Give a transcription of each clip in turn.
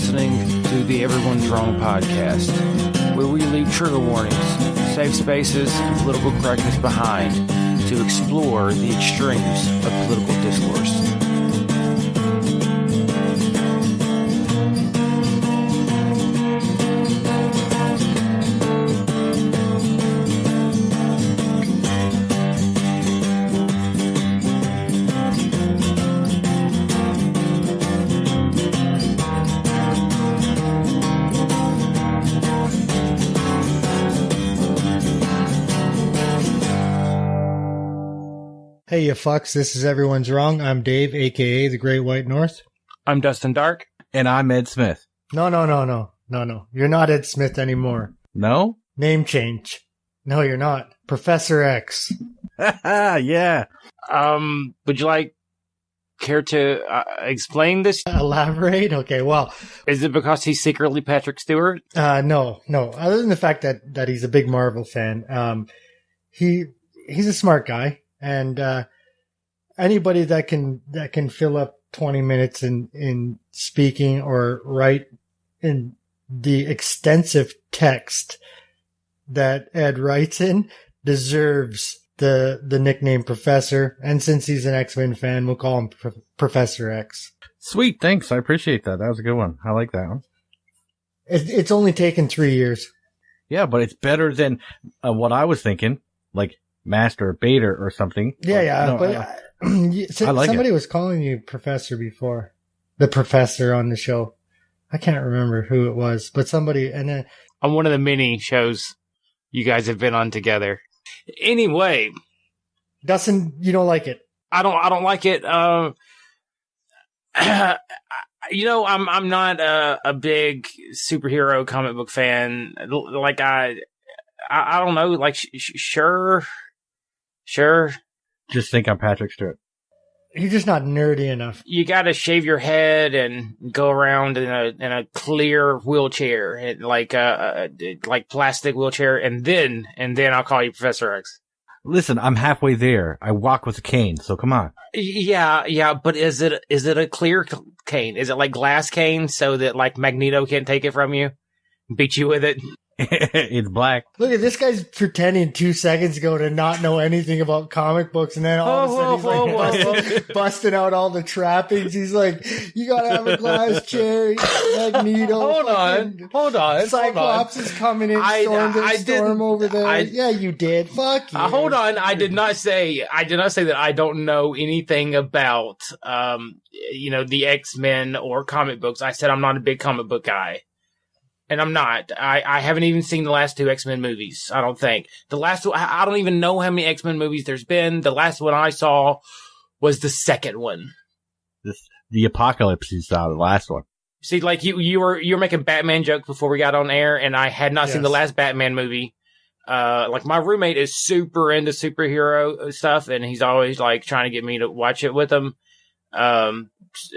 listening to the Everyone's Wrong podcast, where we leave trigger warnings, safe spaces, and political correctness behind to explore the extremes of political discourse. Hey, you fucks, this is Everyone's Wrong. I'm Dave, a.k.a. The Great White North. I'm Dustin Dark. And I'm Ed Smith. No. You're not Ed Smith anymore. No? Name change. No, you're not. Professor X. Yeah. Would you care to explain this? Elaborate? Okay, well. Is it because he's secretly Patrick Stewart? No. Other than the fact that he's a big Marvel fan, he's a smart guy. And anybody that can fill up 20 minutes in speaking or write in the extensive text that Ed writes in deserves the nickname Professor. And since he's an X-Men fan, we'll call him Professor X. Sweet, thanks. I appreciate that. That was a good one. I like that one. It's only taken 3 years. Yeah, but it's better than what I was thinking, like Master Bader or something. Yeah, no, but I like somebody was calling you Professor before. The Professor on the show. I can't remember who it was, but somebody, and then on one of the many shows you guys have been on together. Anyway, Dustin, you don't like it. I don't like it. I'm not a big superhero comic book fan. Like I don't know. Like Sure. Just think I'm Patrick Stewart. You're just not nerdy enough. You got to shave your head and go around in a clear wheelchair, like plastic wheelchair, and then I'll call you Professor X. Listen, I'm halfway there. I walk with a cane, so come on. Yeah, but is it a clear cane? Is it like glass cane so that like Magneto can't take it from you, beat you with it? It's black. Look at this guy's pretending 2 seconds ago to not know anything about comic books, and then all of a sudden he's busting out all the trappings. He's like, "You gotta have a glass chair, Magneto." Hold on. Cyclops is coming in. Storm over there. Yeah, you did. Fuck you. Hold on. I did not say that I don't know anything about the X-Men or comic books. I said I'm not a big comic book guy. And I'm not. I haven't even seen the last 2 X-Men movies, I don't think. The last one, I don't even know how many X-Men movies there's been. The last one I saw was the second one. The Apocalypse you saw, the last one. See, like you were making Batman jokes before we got on air, and I had not seen the last Batman movie. Like my roommate is super into superhero stuff, and he's always like trying to get me to watch it with him.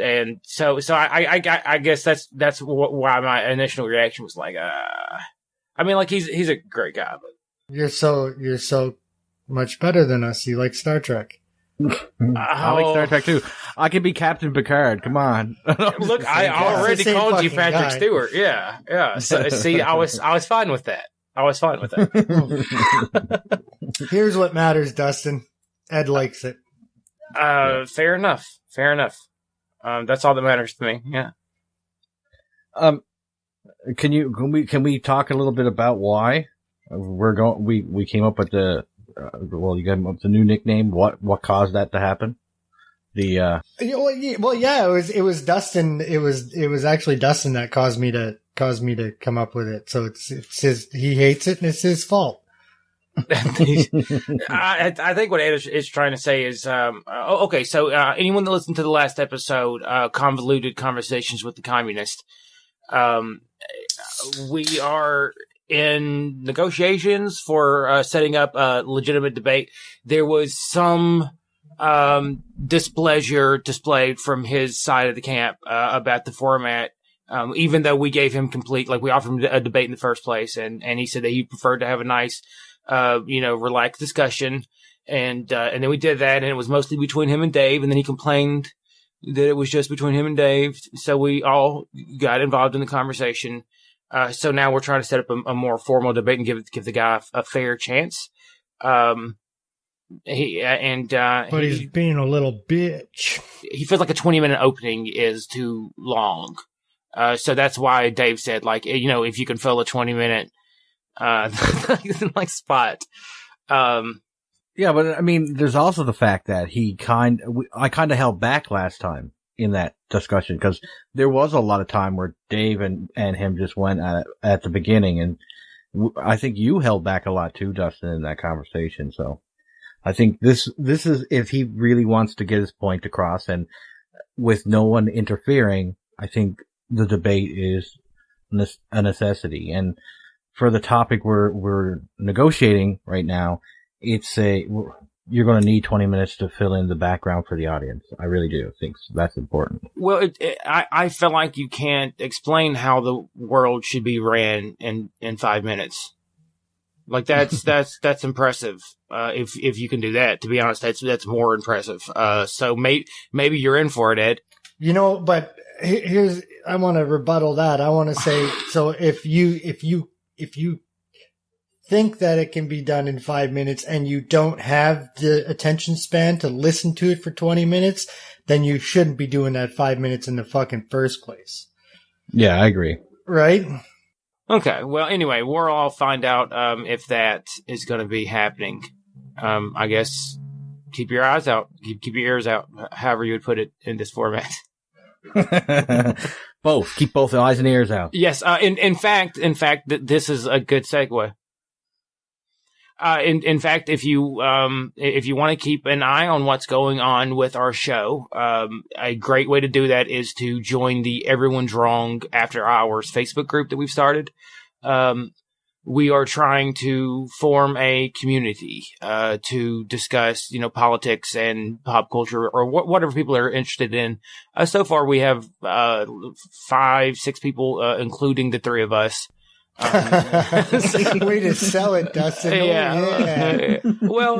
And so I guess that's why my initial reaction was like, I mean, like he's a great guy, but you're so much better than us. You like Star Trek. I like Star Trek too. I can be Captain Picard. Come on. Look, I already called you Patrick Stewart. Yeah. So see, I was fine with that. Here's what matters, Dustin. Ed likes it. Fair enough. That's all that matters to me. Yeah. Can we talk a little bit about why we came up with you came up with the new nickname. What caused that to happen? It was Dustin. It was actually Dustin that caused me to come up with it. So it's his, he hates it and it's his fault. I think what Ed is trying to say is, okay, so anyone that listened to the last episode, Convoluted Conversations with the Communist, we are in negotiations for setting up a legitimate debate. There was some displeasure displayed from his side of the camp about the format. Even though we gave him we offered him a debate in the first place, and he said that he preferred to have a nice relaxed discussion. And then we did that, and it was mostly between him and Dave. And then he complained that it was just between him and Dave. So we all got involved in the conversation. So now we're trying to set up a more formal debate and give the guy a fair chance. But he's being a little bitch. He feels like a 20-minute opening is too long. So that's why Dave said, like, if you can fill a 20-minute like spot. Yeah, but I mean, there's also the fact that I kind of held back last time in that discussion because there was a lot of time where Dave and him just went at the beginning, and I think you held back a lot too, Dustin, in that conversation. So I think this is, if he really wants to get his point across and with no one interfering, I think the debate is a necessity. And for the topic we're negotiating right now, you're going to need 20 minutes to fill in the background for the audience. I really do think that's important. Well, I feel like you can't explain how the world should be ran in 5 minutes. Like that's impressive. If you can do that, to be honest, that's more impressive. So maybe you're in for it, Ed. But I want to rebuttal that. I want to say, so if you think that it can be done in 5 minutes and you don't have the attention span to listen to it for 20 minutes, then you shouldn't be doing that 5 minutes in the fucking first place. Yeah, I agree. Right? Okay. Well, anyway, we'll all find out if that is going to be happening. I guess keep your eyes out, keep your ears out, however you would put it in this format. Both. Keep both eyes and ears out. Yes. In fact, this is a good segue. In fact, if you want to keep an eye on what's going on with our show, a great way to do that is to join the Everyone's Wrong After Hours Facebook group that we've started. We are trying to form a community, to discuss, politics and pop culture or whatever people are interested in. So far we have, 5-6 people, including the three of us. Way to sell it, Dustin. Yeah. Well,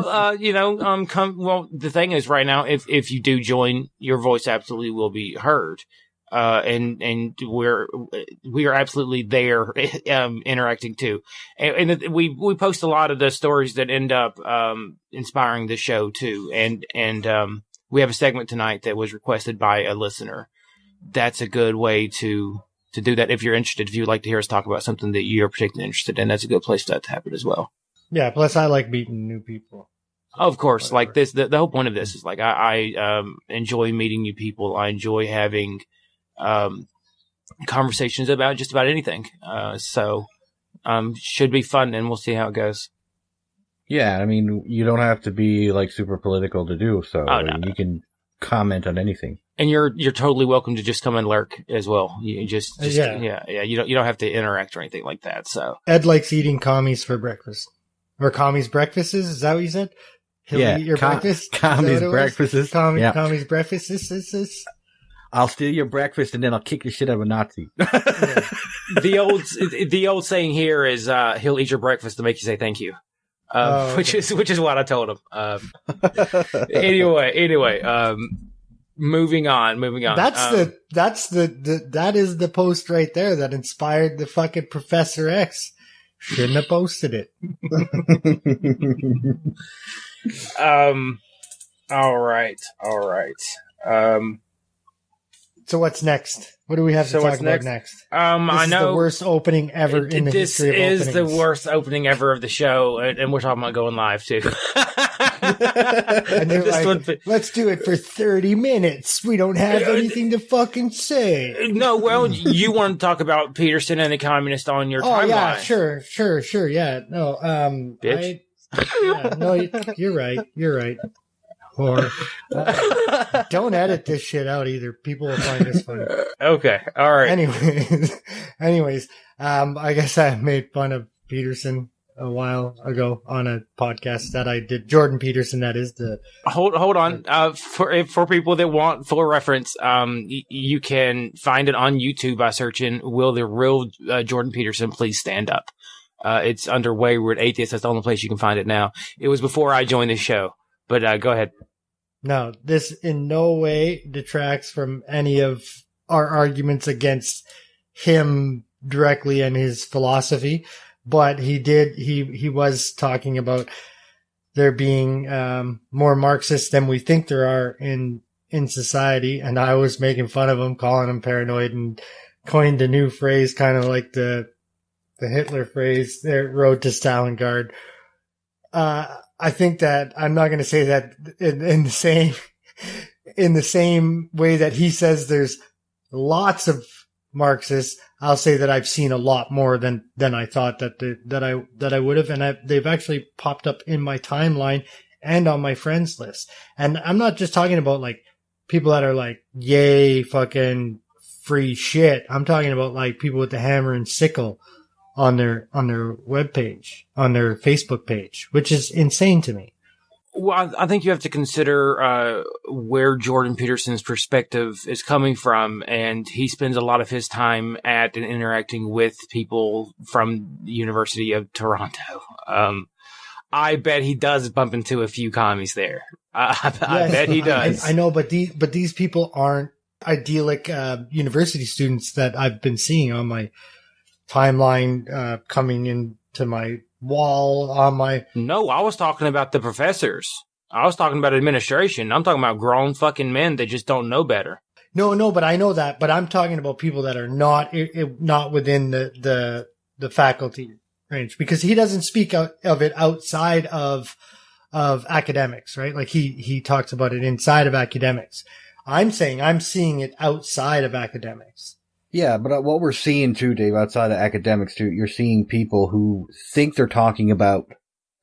the thing is right now, if you do join, your voice absolutely will be heard. And we are absolutely there, interacting too. And we post a lot of the stories that end up, inspiring the show too. And we have a segment tonight that was requested by a listener. That's a good way to do that. If you're interested, if you'd like to hear us talk about something that you're particularly interested in, that's a good place for that to happen as well. Yeah. Plus I like meeting new people. Of course. Whatever. Like this, the whole point of this is like, I enjoy meeting new people. I enjoy having, conversations about just about anything. So should be fun, and we'll see how it goes. Yeah. I mean, you don't have to be like super political to do so. Oh, no. You can comment on anything. And you're totally welcome to just come and lurk as well. You just yeah. You don't have to interact or anything like that. So Ed likes eating commies for breakfast, or commies breakfasts. Is that what you said? He'll eat your breakfast. Commies breakfasts. Commies breakfasts. I'll steal your breakfast and then I'll kick the shit out of a Nazi. Yeah. The old saying here is he'll eat your breakfast to make you say thank you. Okay. Which is what I told him. Anyway. Moving on. That is the post right there that inspired the fucking Professor X. Shouldn't have posted it. All right. So what's next? What do we have to talk about next? I know the worst opening ever in the history of openings. This is the worst opening ever of the show, and we're talking about going live too. And let's do it for 30 minutes. We don't have anything to fucking say. No, well, you want to talk about Peterson and the communist on your timeline. Yeah, sure, yeah. No, bitch. You're right. Or don't edit this shit out either. People will find this funny. Okay, all right. Anyways, I guess I made fun of Peterson a while ago on a podcast that I did. Jordan Peterson, that is the. Hold on. For people that want full reference, you can find it on YouTube by searching "Will the Real Jordan Peterson Please Stand Up?" It's under Wayward Atheist. That's the only place you can find it now. It was before I joined this show. But go ahead. No, this in no way detracts from any of our arguments against him directly and his philosophy, but he was talking about there being more Marxists than we think there are in society, and I was making fun of him, calling him paranoid, and coined a new phrase, kind of like the Hitler phrase, their road to Stalingard. I think that I'm not going to say that in the same way that he says there's lots of Marxists. I'll say that I've seen a lot more than I thought that I would have, and they've actually popped up in my timeline and on my friends list. And I'm not just talking about like people that are like, yay, fucking free shit. I'm talking about like people with the hammer and sickle on their webpage, on their Facebook page, which is insane to me. Well, I think you have to consider where Jordan Peterson's perspective is coming from, and he spends a lot of his time at and interacting with people from the University of Toronto. I bet he does bump into a few commies there. I bet he does. I know, but these people aren't idyllic university students that I've been seeing on my timeline, coming into my wall on my... No, I was talking about the professors. I was talking about administration. I'm talking about grown fucking men that just don't know better. No, but I know that. But I'm talking about people that are not within the faculty range, because he doesn't speak of it outside of academics, right? Like he talks about it inside of academics. I'm saying I'm seeing it outside of academics. Yeah, but what we're seeing too, Dave, outside of academics too, you're seeing people who think they're talking about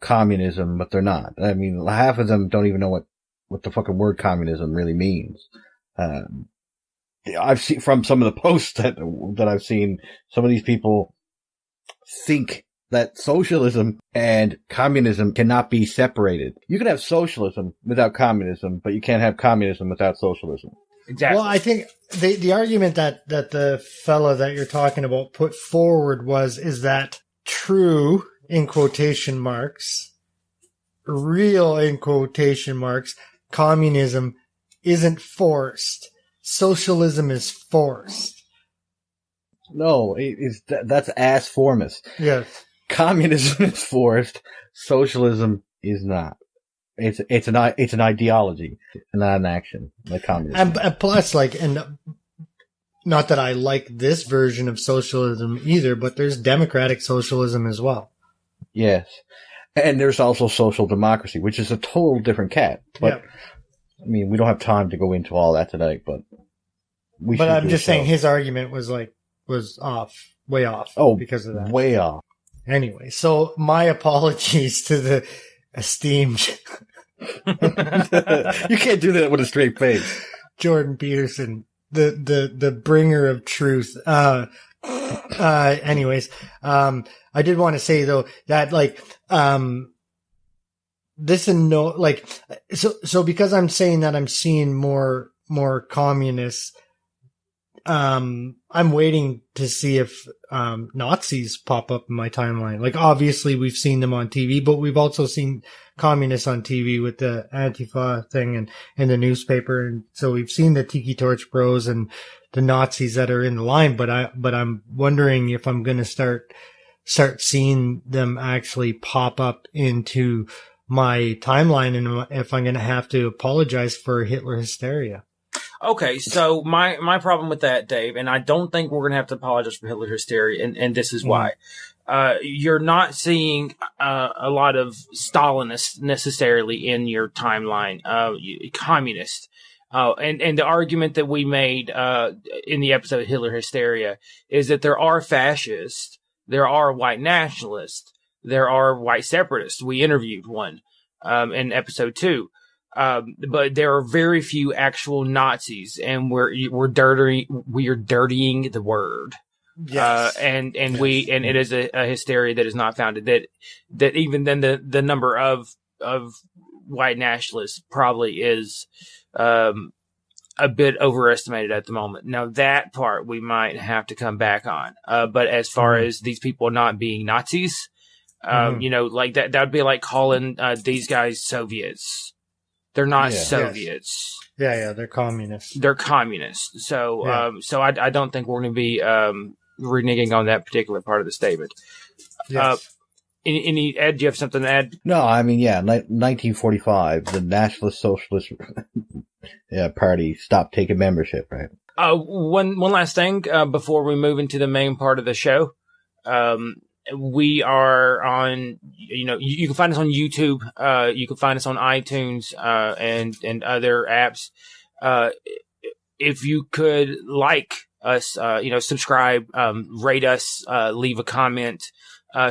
communism, but they're not. I mean, half of them don't even know what the fucking word communism really means. I've seen from some of the posts that I've seen, some of these people think that socialism and communism cannot be separated. You can have socialism without communism, but you can't have communism without socialism. Exactly. Well, I think the argument that the fellow that you're talking about put forward is that true, in quotation marks, real, in quotation marks, communism isn't forced. Socialism is forced. No, that's ass formist. Yes. Communism is forced. Socialism is not. It's an ideology, not an action, like communism. And plus, and not that I like this version of socialism either, but there's democratic socialism as well. Yes. And there's also social democracy, which is a total different cat. But, I mean, we don't have time to go into all that tonight, but we should. But I'm just saying his argument was off, way off. Oh, because of that. Way off. Anyway, so my apologies to the esteemed. You can't do that with a straight face. Jordan Peterson, the bringer of truth. Anyways, I did want to say though that this and no, so because I'm saying that I'm seeing more communists, I'm waiting to see if Nazis pop up in my timeline. Like, obviously we've seen them on TV, but we've also seen communists on TV with the Antifa thing and in the newspaper. And so we've seen the Tiki Torch Bros and the Nazis that are in the line, but I'm wondering if I'm going to start seeing them actually pop up into my timeline, and if I'm going to have to apologize for Hitler hysteria. Okay, so my problem with that, Dave, and I don't think we're going to have to apologize for Hitler hysteria, and this is why. You're not seeing a lot of Stalinists necessarily in your timeline, communist. And the argument that we made in the episode Hitler hysteria is that there are fascists, there are white nationalists, there are white separatists. We interviewed one in episode 2. But there are very few actual Nazis, and we are dirtying the word. Yes. And it is a hysteria that is not founded, that even then the number of white nationalists probably is, a bit overestimated at the moment. Now that part we might have to come back on. But as far as these people not being Nazis, like that would be like calling, these guys Soviets. They're not Yeah. Soviets. Yeah, they're communists. They're communists. So, Yeah. I don't think we're going to be reneging on that particular part of the statement. Yes. Any Ed? Do you have something to add? No, I mean, 1945, the Nationalist Socialist Party stopped taking membership, right? One last thing before we move into the main part of the show. We are on, you can find us on YouTube. You can find us on iTunes and other apps. If you could like us, subscribe, rate us, leave a comment,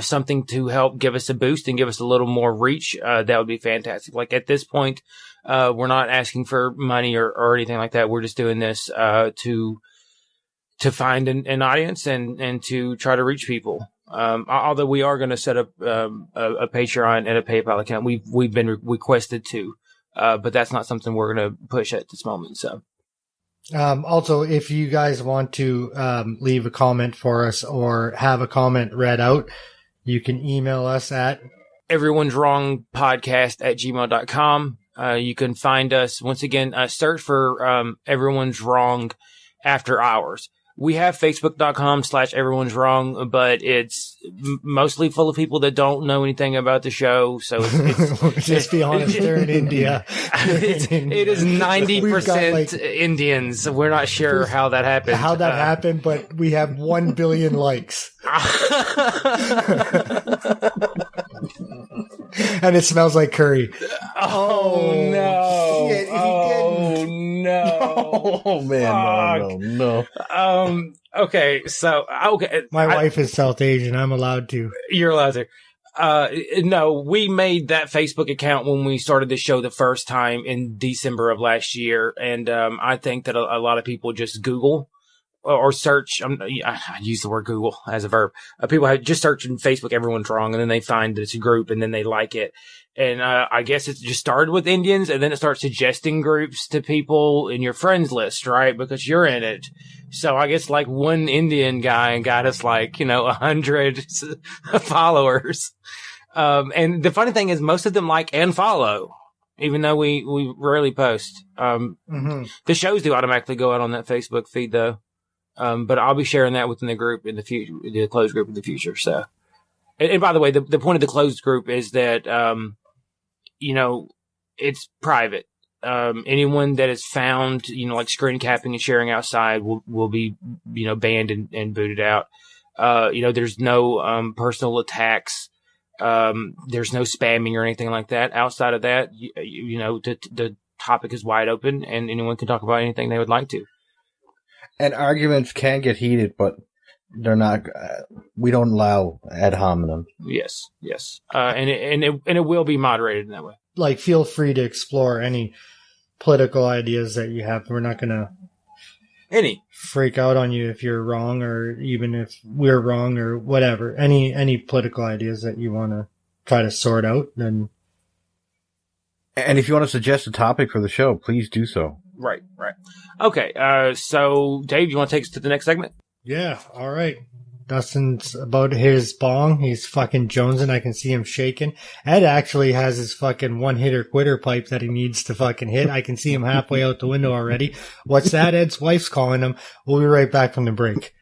something to help give us a boost and give us a little more reach, that would be fantastic. Like at this point, we're not asking for money or anything like that. We're just doing this to find an audience and to try to reach people. Although we are going to set up a Patreon and a PayPal account, we've been requested to, but that's not something we're going to push at this moment. So, also, if you guys want to leave a comment for us or have a comment read out, you can email us at everyone'swrongpodcast@gmail.com. You can find us once again. Search for Everyone's Wrong After Hours. We have Facebook.com/Everyone's Wrong, but it's mostly full of people that don't know anything about the show. So it's just be honest, they're in India. It is 90% Indians. We're not sure how that happened. But we have 1 billion likes. And it smells like curry. Oh no! Shit, no! Oh man! No! Okay, so my wife is South Asian. I'm allowed to. You're allowed to. No, we made that Facebook account when we started the show the first time in December of last year, and I think that a lot of people just Google or search. I use the word Google as a verb. People have just searching Facebook, Everyone's Wrong, and then they find this group, and then they like it. And I guess it just started with Indians, and then it starts suggesting groups to people in your friends list, right? Because you're in it. So I guess like one Indian guy got us 100 followers. And the funny thing is most of them like and follow, even though we rarely post. The shows do automatically go out on that Facebook feed though. But I'll be sharing that within the group in the future, the closed group in the future. So, and by the way, the point of the closed group is that, it's private. Anyone that is found, like screen capping and sharing outside will be, banned and booted out. There's no, personal attacks. There's no spamming or anything like that. Outside of that, the topic is wide open and anyone can talk about anything they would like to. And arguments can get heated, but they're not. We don't allow ad hominem. Yes. And it will be moderated in that way. Feel free to explore any political ideas that you have. We're not going to freak out on you if you're wrong, or even if we're wrong, or whatever. Any political ideas that you want to try to sort out, then. And if you want to suggest a topic for the show, please do so. Right. Okay, so Dave, you want to take us to the next segment? Yeah, all right. Dustin's about his bong. He's fucking jonesing. I can see him shaking. Ed actually has his fucking one-hitter-quitter pipe that he needs to fucking hit. I can see him halfway out the window already. What's that? Ed's wife's calling him. We'll be right back from the break.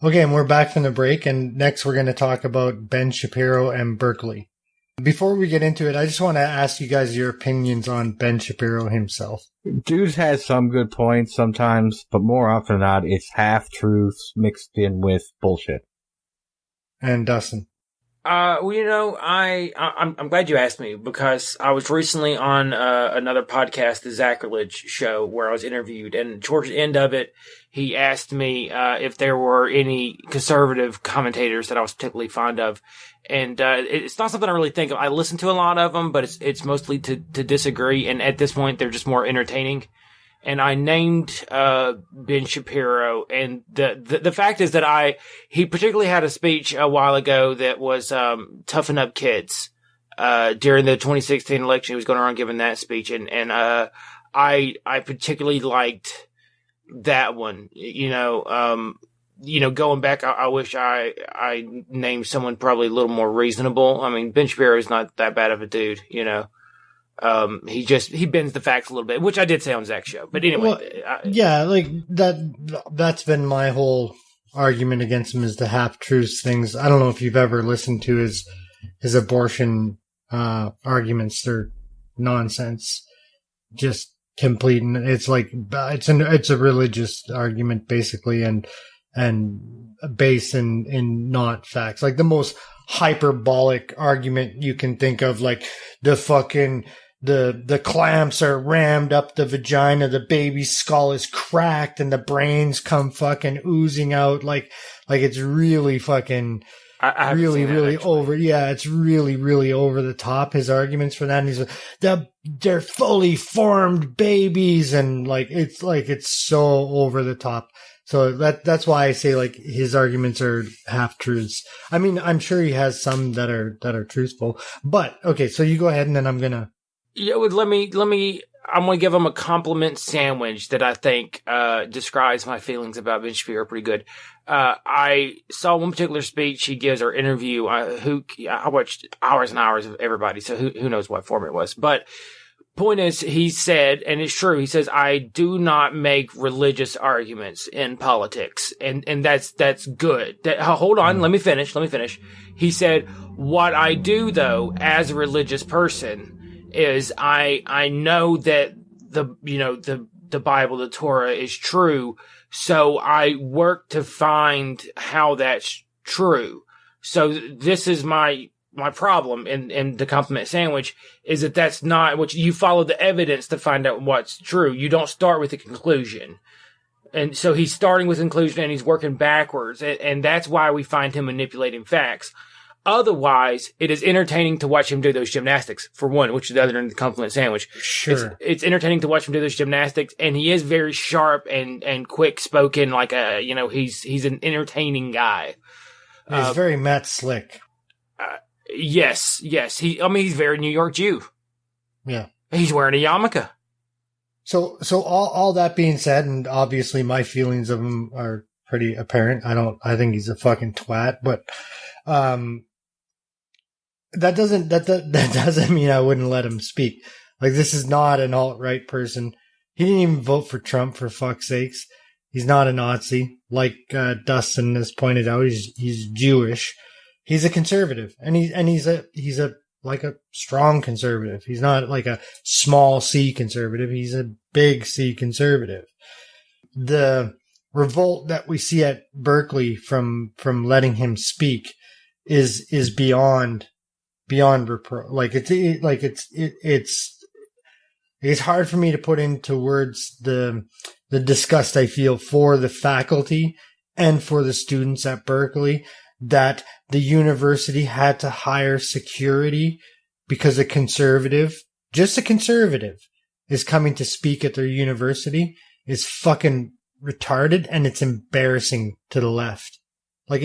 Okay, and we're back from the break, and next we're going to talk about Ben Shapiro and Berkeley. Before we get into it, I just want to ask you guys your opinions on Ben Shapiro himself. Dude has some good points sometimes, but more often than not, it's half-truths mixed in with bullshit. And Dustin? I'm glad you asked me, because I was recently on another podcast, the Zacrilege Show, where I was interviewed, and towards the end of it, he asked me if there were any conservative commentators that I was particularly fond of. And it's not something I really think of. I listen to a lot of them, but it's mostly to disagree. And at this point, they're just more entertaining. And I named Ben Shapiro. And the fact is that he particularly had a speech a while ago that was Toughen Up Kids. During the 2016 election, he was going around giving that speech. And I particularly liked that one. going back, I wish I named someone probably a little more reasonable. I mean, Ben Shapiro is not that bad of a dude, He bends the facts a little bit, which I did say on Zach's show. But anyway. Like that's been my whole argument against him, is the half-truths things. I don't know if you've ever listened to his abortion arguments. They're nonsense. Just complete. And it's like, it's a religious argument basically, and based in not facts. Like the most hyperbolic argument you can think of, like the clamps are rammed up the vagina, the baby's skull is cracked, and the brains come fucking oozing out. Like it's really fucking really over. Yeah, it's really over the top, his arguments for that. And they're fully formed babies, and it's so over the top. So that's why I say like his arguments are half truths. I mean, I'm sure he has some that are truthful, but okay. So you go ahead, and then I'm gonna. Yeah, let me. I'm gonna give him a compliment sandwich that I think describes my feelings about Ben Shapiro pretty good. I saw one particular speech he gives, or interview. I watched hours and hours of everybody, so who knows what form it was, but. Point is, he said, and it's true, he says, I do not make religious arguments in politics. And that's good. Hold on, let me finish. He said, what I do though, as a religious person, is I know that the Bible, the Torah is true. So I work to find how that's true. So this is my problem in the compliment sandwich, is that that's not what you follow the evidence to find out what's true. You don't start with the conclusion. And so he's starting with conclusion and he's working backwards. And that's why we find him manipulating facts. Otherwise, it is entertaining to watch him do those gymnastics, for one, which is the other than the compliment sandwich. Sure. It's entertaining to watch him do those gymnastics, and he is very sharp and quick spoken, like he's an entertaining guy. He's very Matt Slick. Yes. He's very New York Jew. Yeah. He's wearing a yarmulke. So all that being said, and obviously my feelings of him are pretty apparent. I think he's a fucking twat, but, that doesn't mean I wouldn't let him speak. Like, this is not an alt-right person. He didn't even vote for Trump, for fuck's sakes. He's not a Nazi. Like, Dustin has pointed out, he's Jewish. He's a conservative, and he's a strong conservative. He's not like a small C conservative. He's a big C conservative. The revolt that we see at Berkeley from letting him speak is beyond reproach. It's hard for me to put into words the disgust I feel for the faculty and for the students at Berkeley, that the university had to hire security because just a conservative is coming to speak at their university is fucking retarded, and it's embarrassing to the left. Like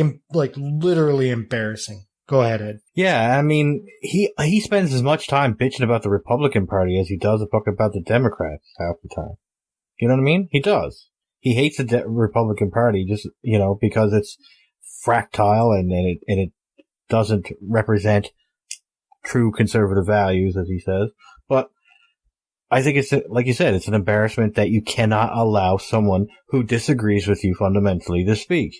literally embarrassing. Go ahead, Ed. Yeah, I mean, he spends as much time bitching about the Republican Party as he does about the Democrats half the time. You know what I mean? He does. He hates the Republican Party just, because it's fractile and it doesn't represent true conservative values, as he says. But I think it's, like you said, it's an embarrassment that you cannot allow someone who disagrees with you fundamentally to speak.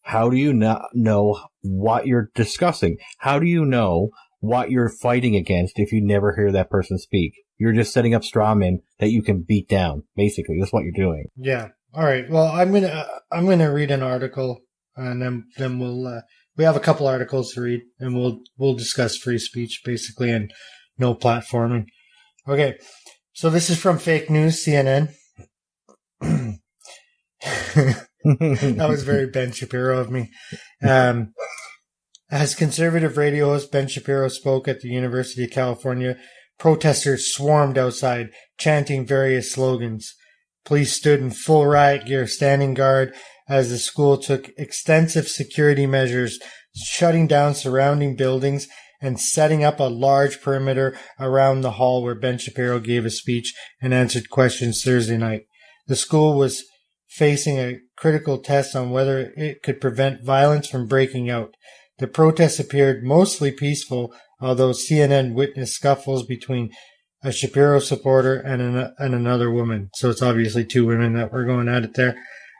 How do you not know what you're discussing? How do you know what you're fighting against if you never hear that person speak? You're just setting up straw men that you can beat down. Basically, that's what you're doing. Yeah. All right. Well, I'm gonna read an article, and then we'll we have a couple articles to read, and we'll discuss free speech basically and no platforming. Okay. So this is from Fake News, CNN. That was very Ben Shapiro of me. As conservative radio host Ben Shapiro spoke at the University of California, protesters swarmed outside, chanting various slogans. Police stood in full riot gear, standing guard, as the school took extensive security measures, shutting down surrounding buildings and setting up a large perimeter around the hall where Ben Shapiro gave a speech and answered questions Thursday night. The school was facing a critical test on whether it could prevent violence from breaking out. The protests appeared mostly peaceful, although CNN witnessed scuffles between a Shapiro supporter and another woman. So it's obviously two women that were going at it there.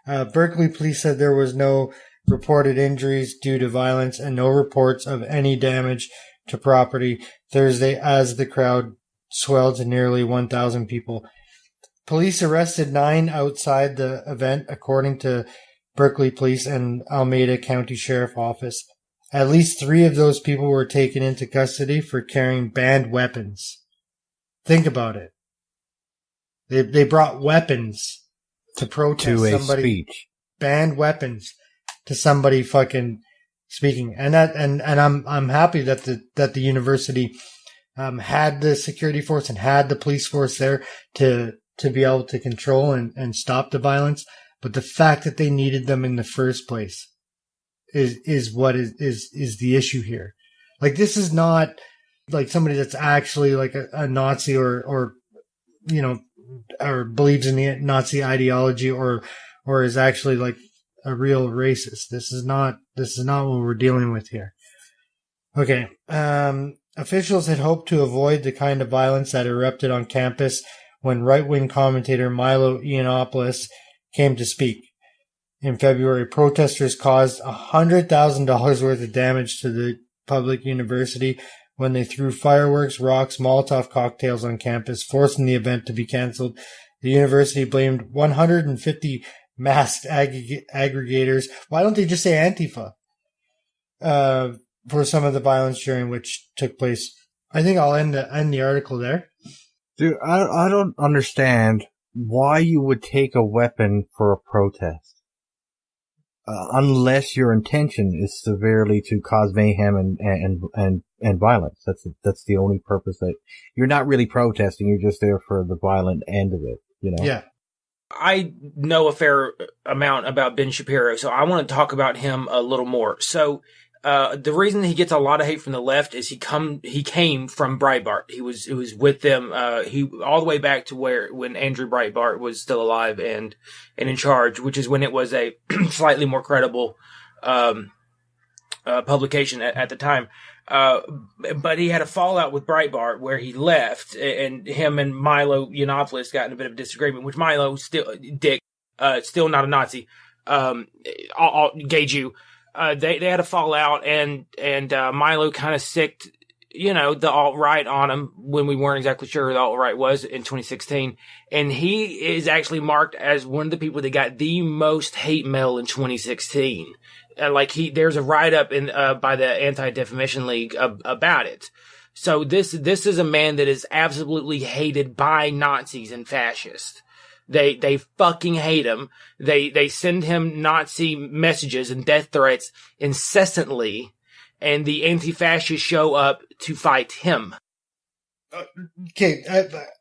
Berkeley police said there was no reported injuries due to violence and no reports of any damage to property Thursday as the crowd swelled to nearly 1,000 people. Police arrested 9 outside the event, according to Berkeley Police and Alameda County Sheriff Office. At least 3 of those people were taken into custody for carrying banned weapons. Think about it. They brought weapons to protest to a somebody. Speech. Banned weapons to somebody fucking speaking. And I'm happy that the university had the security force and had the police force there to be able to control and stop the violence. But the fact that they needed them in the first place is what is the issue here. Like, this is not like somebody that's actually like a Nazi or you know, or believes in the Nazi ideology or is actually like a real racist. This is not what we're dealing with here. Okay. Officials had hoped to avoid the kind of violence that erupted on campus when right-wing commentator Milo Yiannopoulos came to speak. In February, protesters caused $100,000 worth of damage to the public university when they threw fireworks, rocks, Molotov cocktails on campus, forcing the event to be canceled. The university blamed 150 masked aggregators. Why don't they just say Antifa? For some of the violence during which took place. I think I'll end the article there. Dude, I don't understand why you would take a weapon for a protest. Unless your intention is severely to cause mayhem and violence. That's the only purpose that you're not really protesting. You're just there for the violent end of it, you know? Yeah. I know a fair amount about Ben Shapiro, so I want to talk about him a little more. So, the reason he gets a lot of hate from the left is he came from Breitbart. He was with them, all the way back to when Andrew Breitbart was still alive and in charge, which is when it was a slightly more credible, publication at the time. But he had a fallout with Breitbart where he left, and him and Milo Yiannopoulos got in a bit of disagreement, which Milo still not a Nazi, gay Jew. They had a fallout, and Milo kind of sicked, you know, the alt-right on him when we weren't exactly sure who the alt-right was in 2016. And he is actually marked as one of the people that got the most hate mail in 2016. There's a write-up by the Anti-Defamation League about it. So this is a man that is absolutely hated by Nazis and fascists. They fucking hate him. They send him Nazi messages and death threats incessantly, and the anti-fascists show up to fight him. Okay,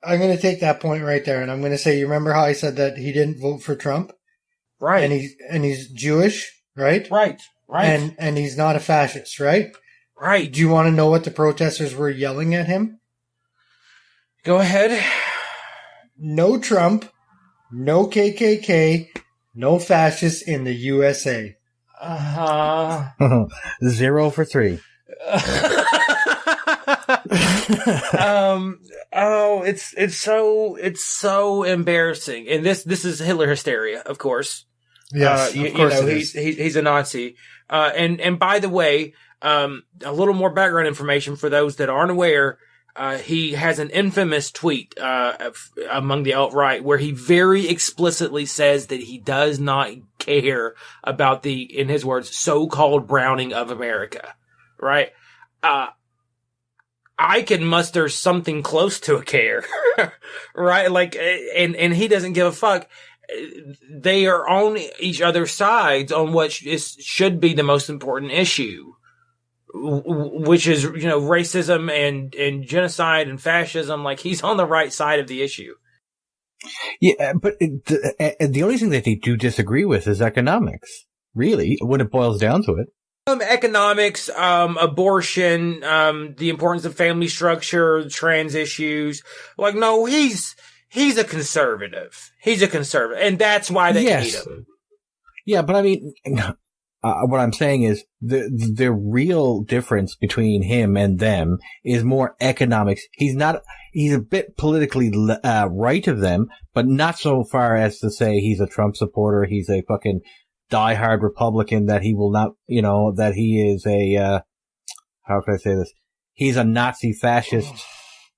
I'm going to take that point right there, and I'm going to say, you remember how I said that he didn't vote for Trump? Right. And he's Jewish, right? Right. And he's not a fascist, right? Right. Do you want to know what the protesters were yelling at him? Go ahead. No Trump. No KKK, no fascists in the USA. 0 for 3. It's so embarrassing. And this is Hitler hysteria, of course. Yes, of course he's a Nazi. And by the way, a little more background information for those that aren't aware. He has an infamous tweet among the alt-right where he very explicitly says that he does not care about the, in his words, so-called browning of America. Right? I can muster something close to a care. Right? Like, and he doesn't give a fuck. They are on each other's sides on what should be the most important issue. Which is, you know, racism and genocide and fascism. Like, he's on the right side of the issue. Yeah, but the only thing that they do disagree with is economics. Really, when it boils down to it. Economics, abortion, the importance of family structure, trans issues. Like, no, he's he's a conservative. And that's why they hate him. Yeah, but I mean, what I'm saying is the real difference between him and them is more economics. He's a bit politically right of them, but not so far as to say he's a Trump supporter. He's a fucking diehard Republican that he will not, that he is a, how can I say this? He's a Nazi fascist.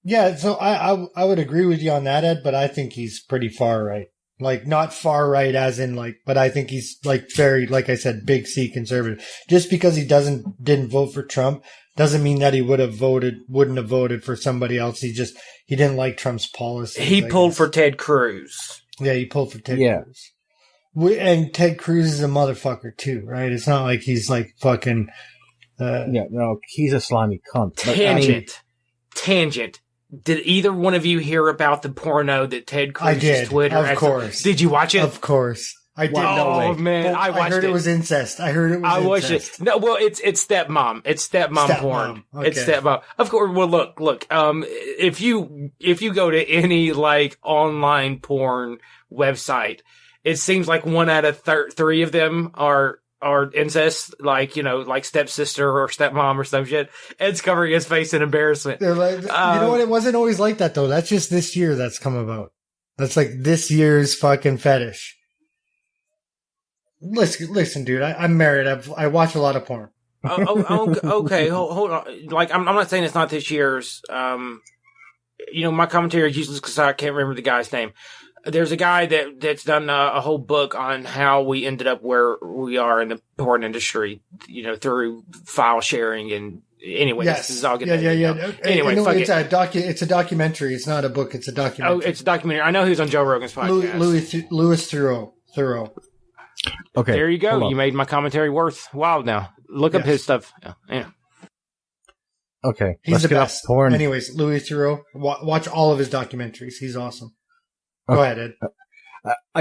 Yeah, so I would agree with you on that, Ed, but I think he's pretty far right. Like, not far right as in but I think he's very, like I said, big C conservative. Just because he didn't vote for Trump doesn't mean that he wouldn't have voted for somebody else. He didn't like Trump's policies. He pulled for Ted Cruz. Yeah, he pulled for Ted Cruz. And Ted Cruz is a motherfucker too, right? It's not like he's fucking, he's a slimy cunt. Tangent. Did either one of you hear about the porno that Ted Cruz's Twitter? Of course. Did you watch it? Of course. I did. Oh man, I watched it. I heard it was incest. I watched it. No, well, it's stepmom. It's stepmom porn. Okay. It's stepmom. Of course. Well, look. If you go to any online porn website, it seems like 1 out of 3 of them are incest, like stepsister or stepmom or some shit. Ed's covering his face in embarrassment. They're you know what? It wasn't always like that though. That's just this year that's come about. That's this year's fucking fetish. Listen, dude. I'm married. I watch a lot of porn. Okay. Hold on. I'm not saying it's not this year's. My commentary is useless because I can't remember the guy's name. There's a guy that's done a whole book on how we ended up where we are in the porn industry, through file sharing and anyway. Yes. This is all good. Yeah. Anyway, it's a documentary. It's not a book. It's a documentary. Oh, it's a documentary. I know who's on Joe Rogan's podcast. Louis Theroux. Okay. There you go. You made my commentary worthwhile now. Look up his stuff. Yeah. Okay. He's the best. Porn. Anyways, Louis Theroux. Watch all of his documentaries. He's awesome. Go ahead, Ed.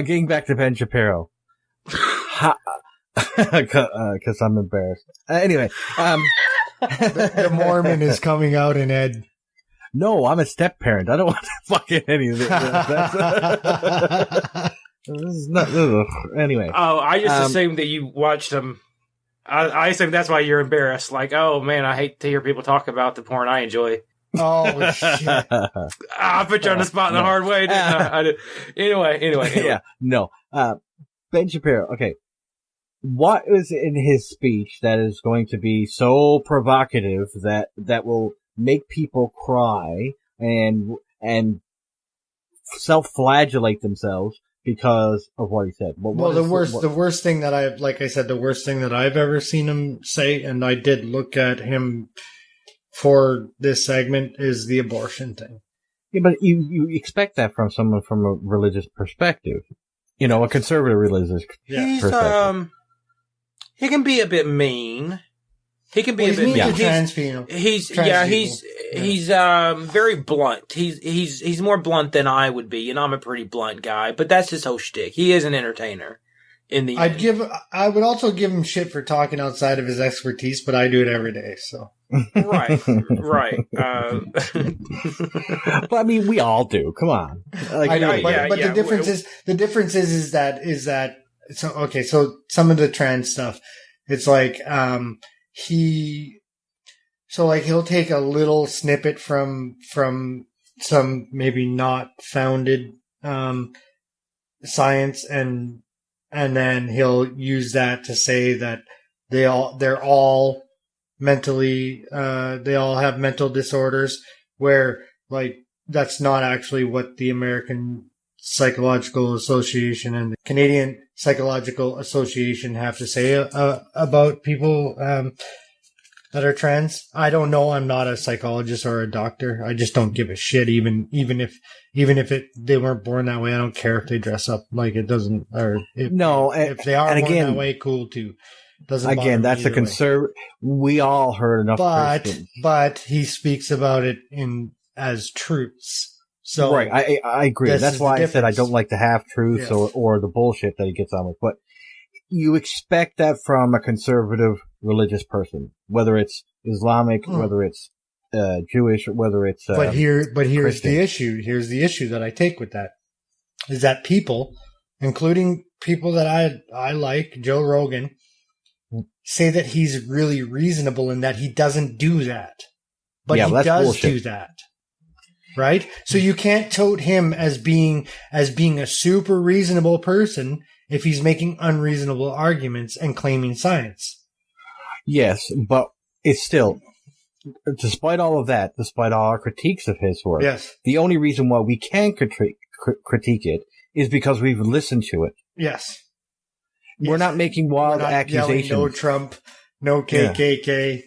Getting back to Ben Shapiro. Because I'm embarrassed. Anyway. The Mormon is coming out in Ed. No, I'm a step parent. I don't want to fucking any of this. This is not. Anyway. Oh, I just assumed that you watched them. I assume that's why you're embarrassed. Oh man, I hate to hear people talk about the porn I enjoy. Oh shit! I put you on the spot in the hard way, didn't I? I did. Anyway. Yeah, no. Ben Shapiro. Okay, what is in his speech that is going to be so provocative that will make people cry and self-flagellate themselves because of what he said? The worst thing that I've ever seen him say, and I did look at him for this segment, is the abortion thing. Yeah, but you expect that from someone from a religious perspective. A conservative religious perspective. He can be a bit mean. He can be a bit mean. To trans people. He's very blunt. He's more blunt than I would be, and I'm a pretty blunt guy, but that's his whole shtick. He is an entertainer. I would also give him shit for talking outside of his expertise, but I do it every day, so. Right. Well, I mean, we all do. Come on. I know, but the difference is that so some of the trans stuff, it's he'll take a little snippet from some maybe not founded science and then he'll use that to say that they're all mentally they all have mental disorders, where that's not actually what the American Psychological Association and the Canadian Psychological Association have to say about people that are trans. I don't know. I'm not a psychologist or a doctor. I just don't give a shit. Even if they weren't born that way, I don't care if they dress up like it doesn't. Or if they are born that way, cool too. Doesn't again. That's a concern. We all heard enough. But he speaks about it as truths. So right, I agree. That's why I said I don't like the half truths or the bullshit that he gets on with. But you expect that from a conservative religious person, whether it's Islamic, whether it's Jewish, whether it's but here's Christian. the issue. Here's the issue that I take with that is that people, including people that I like, Joe Rogan, say that he's really reasonable and that he doesn't do that, but he does bullshit. Do that. Right? So you can't tote him as being a super reasonable person if he's making unreasonable arguments and claiming science. Yes, but it's still, despite all of that, despite all our critiques of his work, yes, the only reason why we can critique it is because we've listened to it. Yes. We're not making wild accusations. No Trump, no KKK. Yeah.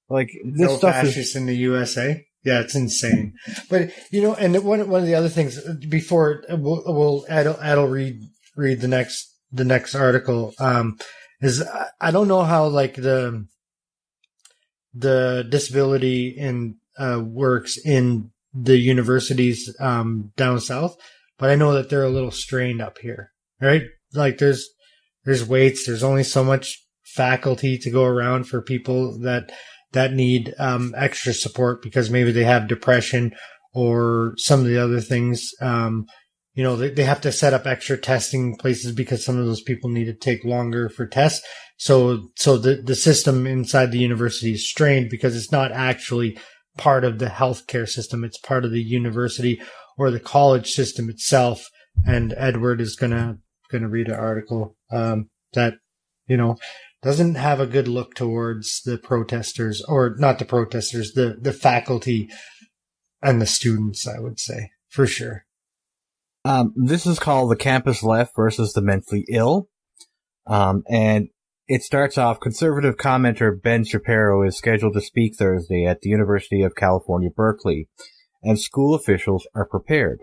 Like, this no stuff fascists in the USA. Yeah, it's insane. But, and one of the other things before Ad'll read the next article, is I don't know how like the disability works in the universities, down south, but I know that they're a little strained up here, right? Like there's waits, there's only so much faculty to go around for people that need extra support because maybe they have depression or some of the other things. They have to set up extra testing places because some of those people need to take longer for tests. So the system inside the university is strained because it's not actually part of the healthcare system. It's part of the university or the college system itself. And Edward is gonna read an article that doesn't have a good look towards the protesters, or not the protesters, the faculty and the students, I would say, for sure. This is called The Campus Left versus the Mentally Ill. And it starts off, conservative commenter Ben Shapiro is scheduled to speak Thursday at the University of California, Berkeley, and school officials are prepared.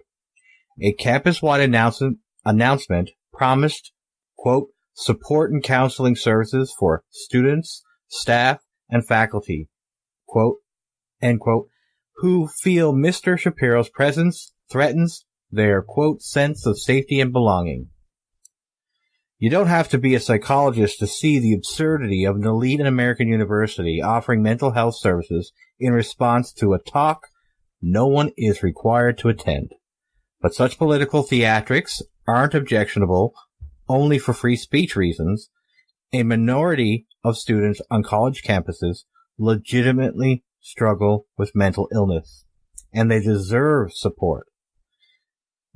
A campus-wide announcement promised, quote, support and counseling services for students, staff, and faculty, quote, end quote, who feel Mr. Shapiro's presence threatens their, quote, sense of safety and belonging. You don't have to be a psychologist to see the absurdity of an elite American university offering mental health services in response to a talk no one is required to attend. But such political theatrics aren't objectionable only for free speech reasons. A minority of students on college campuses legitimately struggle with mental illness, and they deserve support.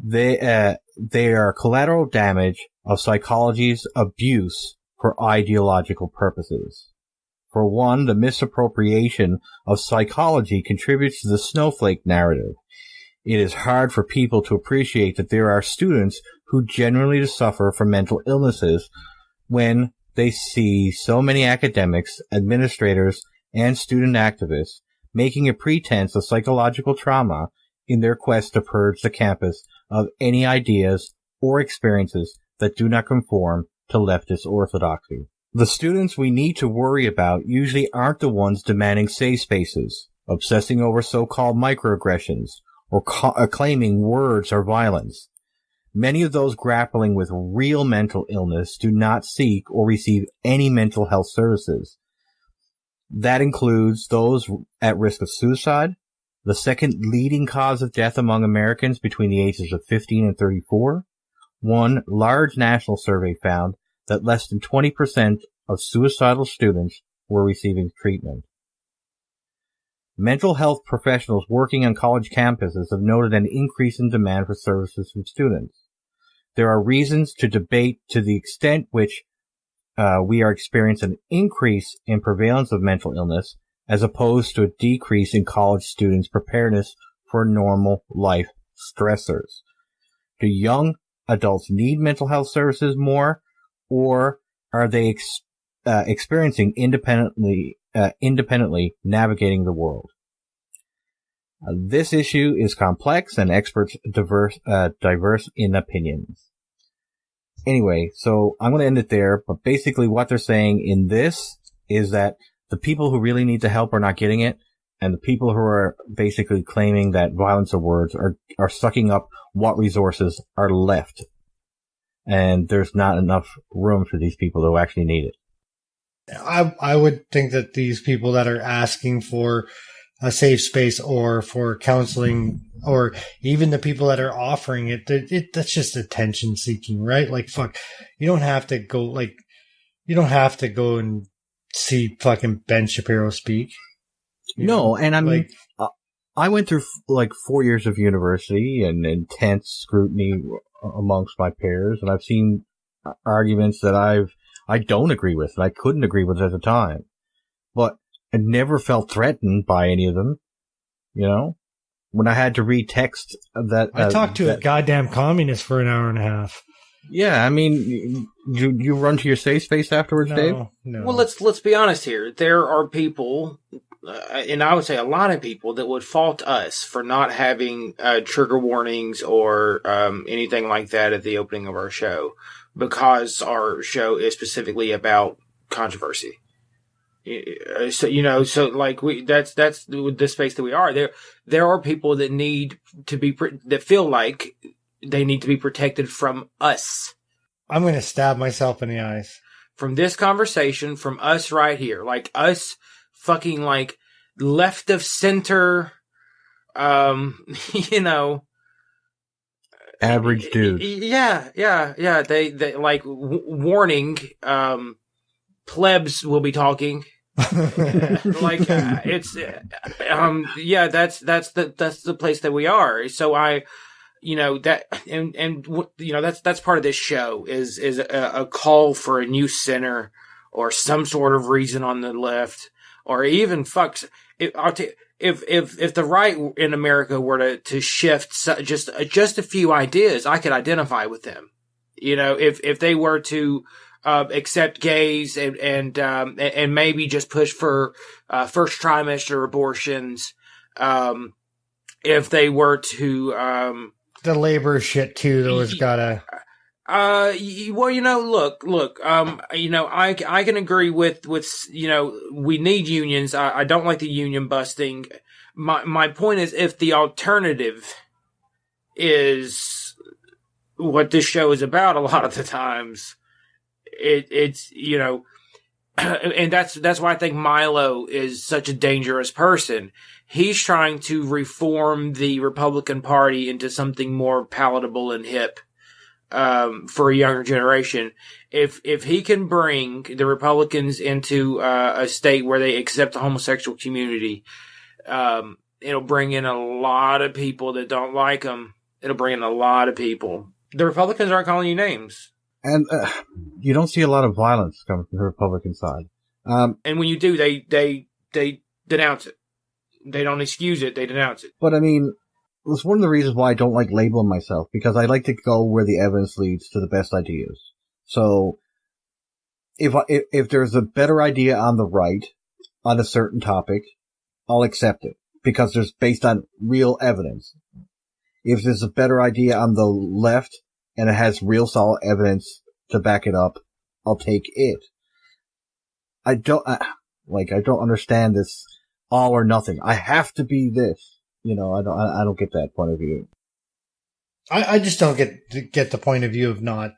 They are collateral damage of psychology's abuse for ideological purposes. For one, the misappropriation of psychology contributes to the snowflake narrative. It is hard for people to appreciate that there are students who genuinely suffer from mental illnesses when they see so many academics, administrators, and student activists making a pretense of psychological trauma in their quest to purge the campus of any ideas or experiences that do not conform to leftist orthodoxy. The students we need to worry about usually aren't the ones demanding safe spaces, obsessing over so-called microaggressions, or claiming words are violence. Many of those grappling with real mental illness do not seek or receive any mental health services. That includes those at risk of suicide, the second leading cause of death among Americans between the ages of 15 and 34. One large national survey found that less than 20% of suicidal students were receiving treatment. Mental health professionals working on college campuses have noted an increase in demand for services from students. There are reasons to debate to the extent which we are experiencing an increase in prevalence of mental illness as opposed to a decrease in college students' preparedness for normal life stressors. Do young adults need mental health services more, or are they experiencing independently navigating the world? This issue is complex and experts diverse in opinions. Anyway, so I'm going to end it there, but basically what they're saying in this is that the people who really need the help are not getting it, and the people who are basically claiming that violence of words are sucking up what resources are left. And there's not enough room for these people who actually need it. I would think that these people that are asking for a safe space or for counseling, or even the people that are offering it, that's just attention seeking, right? Like, fuck, you don't have to go and see fucking Ben Shapiro speak. No, and I mean, I went through like 4 years of university and intense scrutiny amongst my peers, and I've seen arguments that I don't agree with, and I couldn't agree with at the time. But I never felt threatened by any of them, you know? When I had to read text that... I talked to a goddamn communist for an hour and a half. Yeah, I mean, you run to your safe space afterwards, Dave? No. Well, let's be honest here. There are people, and I would say a lot of people, that would fault us for not having trigger warnings or anything like that at the opening of our show, because our show is specifically about controversy. So that's the space that we are. There are people that need to be that feel like they need to be protected from us. I'm going to stab myself in the eyes. From this conversation, from us right here, like us fucking like left of center, average dude. Yeah. They like warning, plebs will be talking. Like that's the place that we are. So that's part of this show is a call for a new center or some sort of reason on the left, or even if the right in America were to shift just a few ideas, I could identify with them. If they were to accept gays and maybe just push for first trimester abortions, if they were to the labor shit too, though, has gotta. Look. I can agree with we need unions. I don't like the union busting. My point is, if the alternative is what this show is about, a lot of the times, it's and that's why I think Milo is such a dangerous person. He's trying to reform the Republican Party into something more palatable and hip for a younger generation. If he can bring the Republicans into a state where they accept the homosexual community, it'll bring in a lot of people that don't like him. It'll bring in a lot of people. The Republicans aren't calling you names. And you don't see a lot of violence coming from the Republican side. And when you do, they denounce it. They don't excuse it. They denounce it. But I mean, it's one of the reasons why I don't like labeling myself, because I like to go where the evidence leads to the best ideas. So if there's a better idea on the right on a certain topic, I'll accept it because there's based on real evidence. If there's a better idea on the left and it has real solid evidence to back it up, I'll take it. I don't understand this all or nothing. I have to be this. I don't get that point of view. I just don't get the point of view of not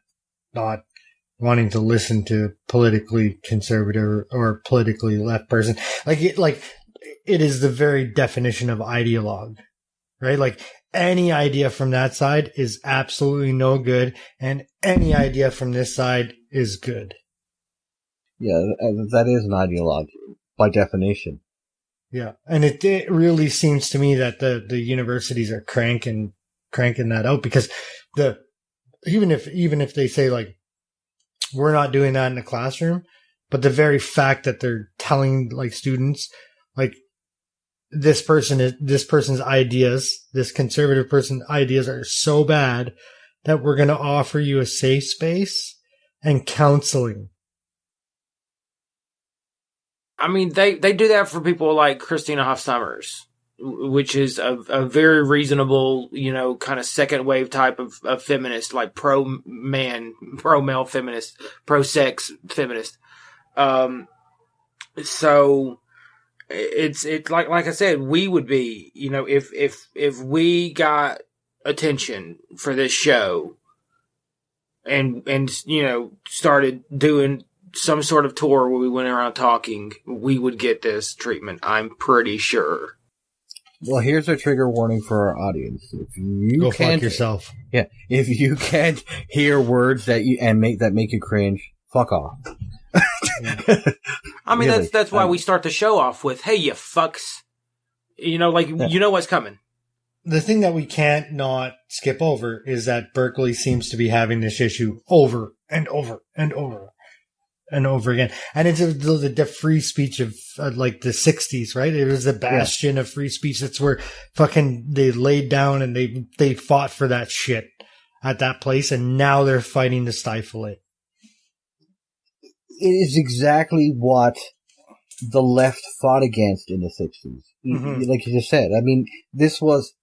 wanting to listen to politically conservative or politically left person. It is the very definition of ideologue, right? Like, any idea from that side is absolutely no good, and any idea from this side is good. Yeah, that is an ideologue by definition. Yeah, and it really seems to me that the universities are cranking that out, because even if they say, like, we're not doing that in the classroom, but the very fact that they're telling, like, students, like, this person's ideas, this conservative person's ideas are so bad that we're going to offer you a safe space and counseling. I mean, they do that for people like Christina Hoff Sommers, which is a very reasonable, kind of second wave type of feminist, like pro-male feminist, pro-sex feminist. So it's like I said, we would be, if we got attention for this show and started doing some sort of tour where we went around talking, we would get this treatment. I'm pretty sure. Well, here's a trigger warning for our audience. If you Go can't, fuck yourself. Yeah, if you can't hear words that make you cringe, fuck off. I mean, really, that's why we start the show off with, "Hey, you fucks," you know what's coming. The thing that we can't not skip over is that Berkeley seems to be having this issue over and over and over and over again. And it's the free speech of like the 60s, right? It was the bastion of free speech. That's where fucking they laid down and they fought for that shit at that place. And now they're fighting to stifle it. It is exactly what the left fought against in the 60s. Mm-hmm. Like you just said. I mean, this was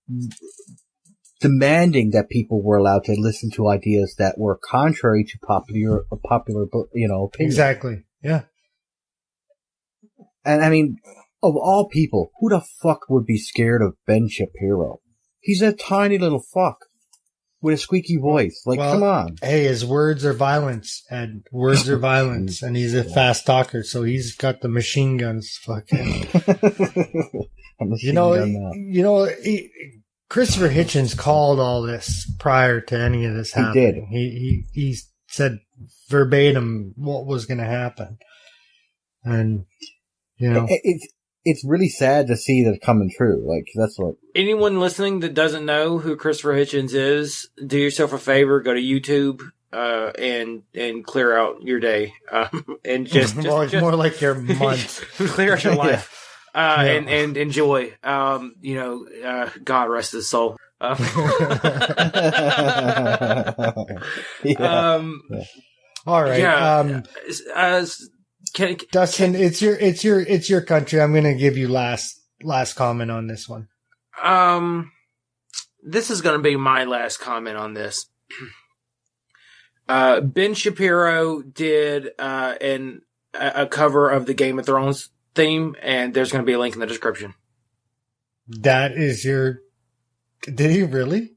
demanding that people were allowed to listen to ideas that were contrary to popular, opinion. Exactly. Yeah. And I mean, of all people, who the fuck would be scared of Ben Shapiro? He's a tiny little fuck with a squeaky voice. Like, come on. Hey, his words are violence, and words are violence, and he's a fast talker, so he's got the machine guns. Fucking. Christopher Hitchens called all this prior to any of this happening. He said verbatim what was going to happen, and it's really sad to see that coming true. Like, that's what anyone listening that doesn't know who Christopher Hitchens is, do yourself a favor, go to YouTube and clear out your day, and just more like your month, clear out your life. And enjoy. God rest his soul. All right. Yeah. Dustin, it's your country. I'm going to give you last comment on this one. This is going to be my last comment on this. Ben Shapiro did a cover of the Game of Thrones theme, and there's going to be a link in the description. That is your... Did he really?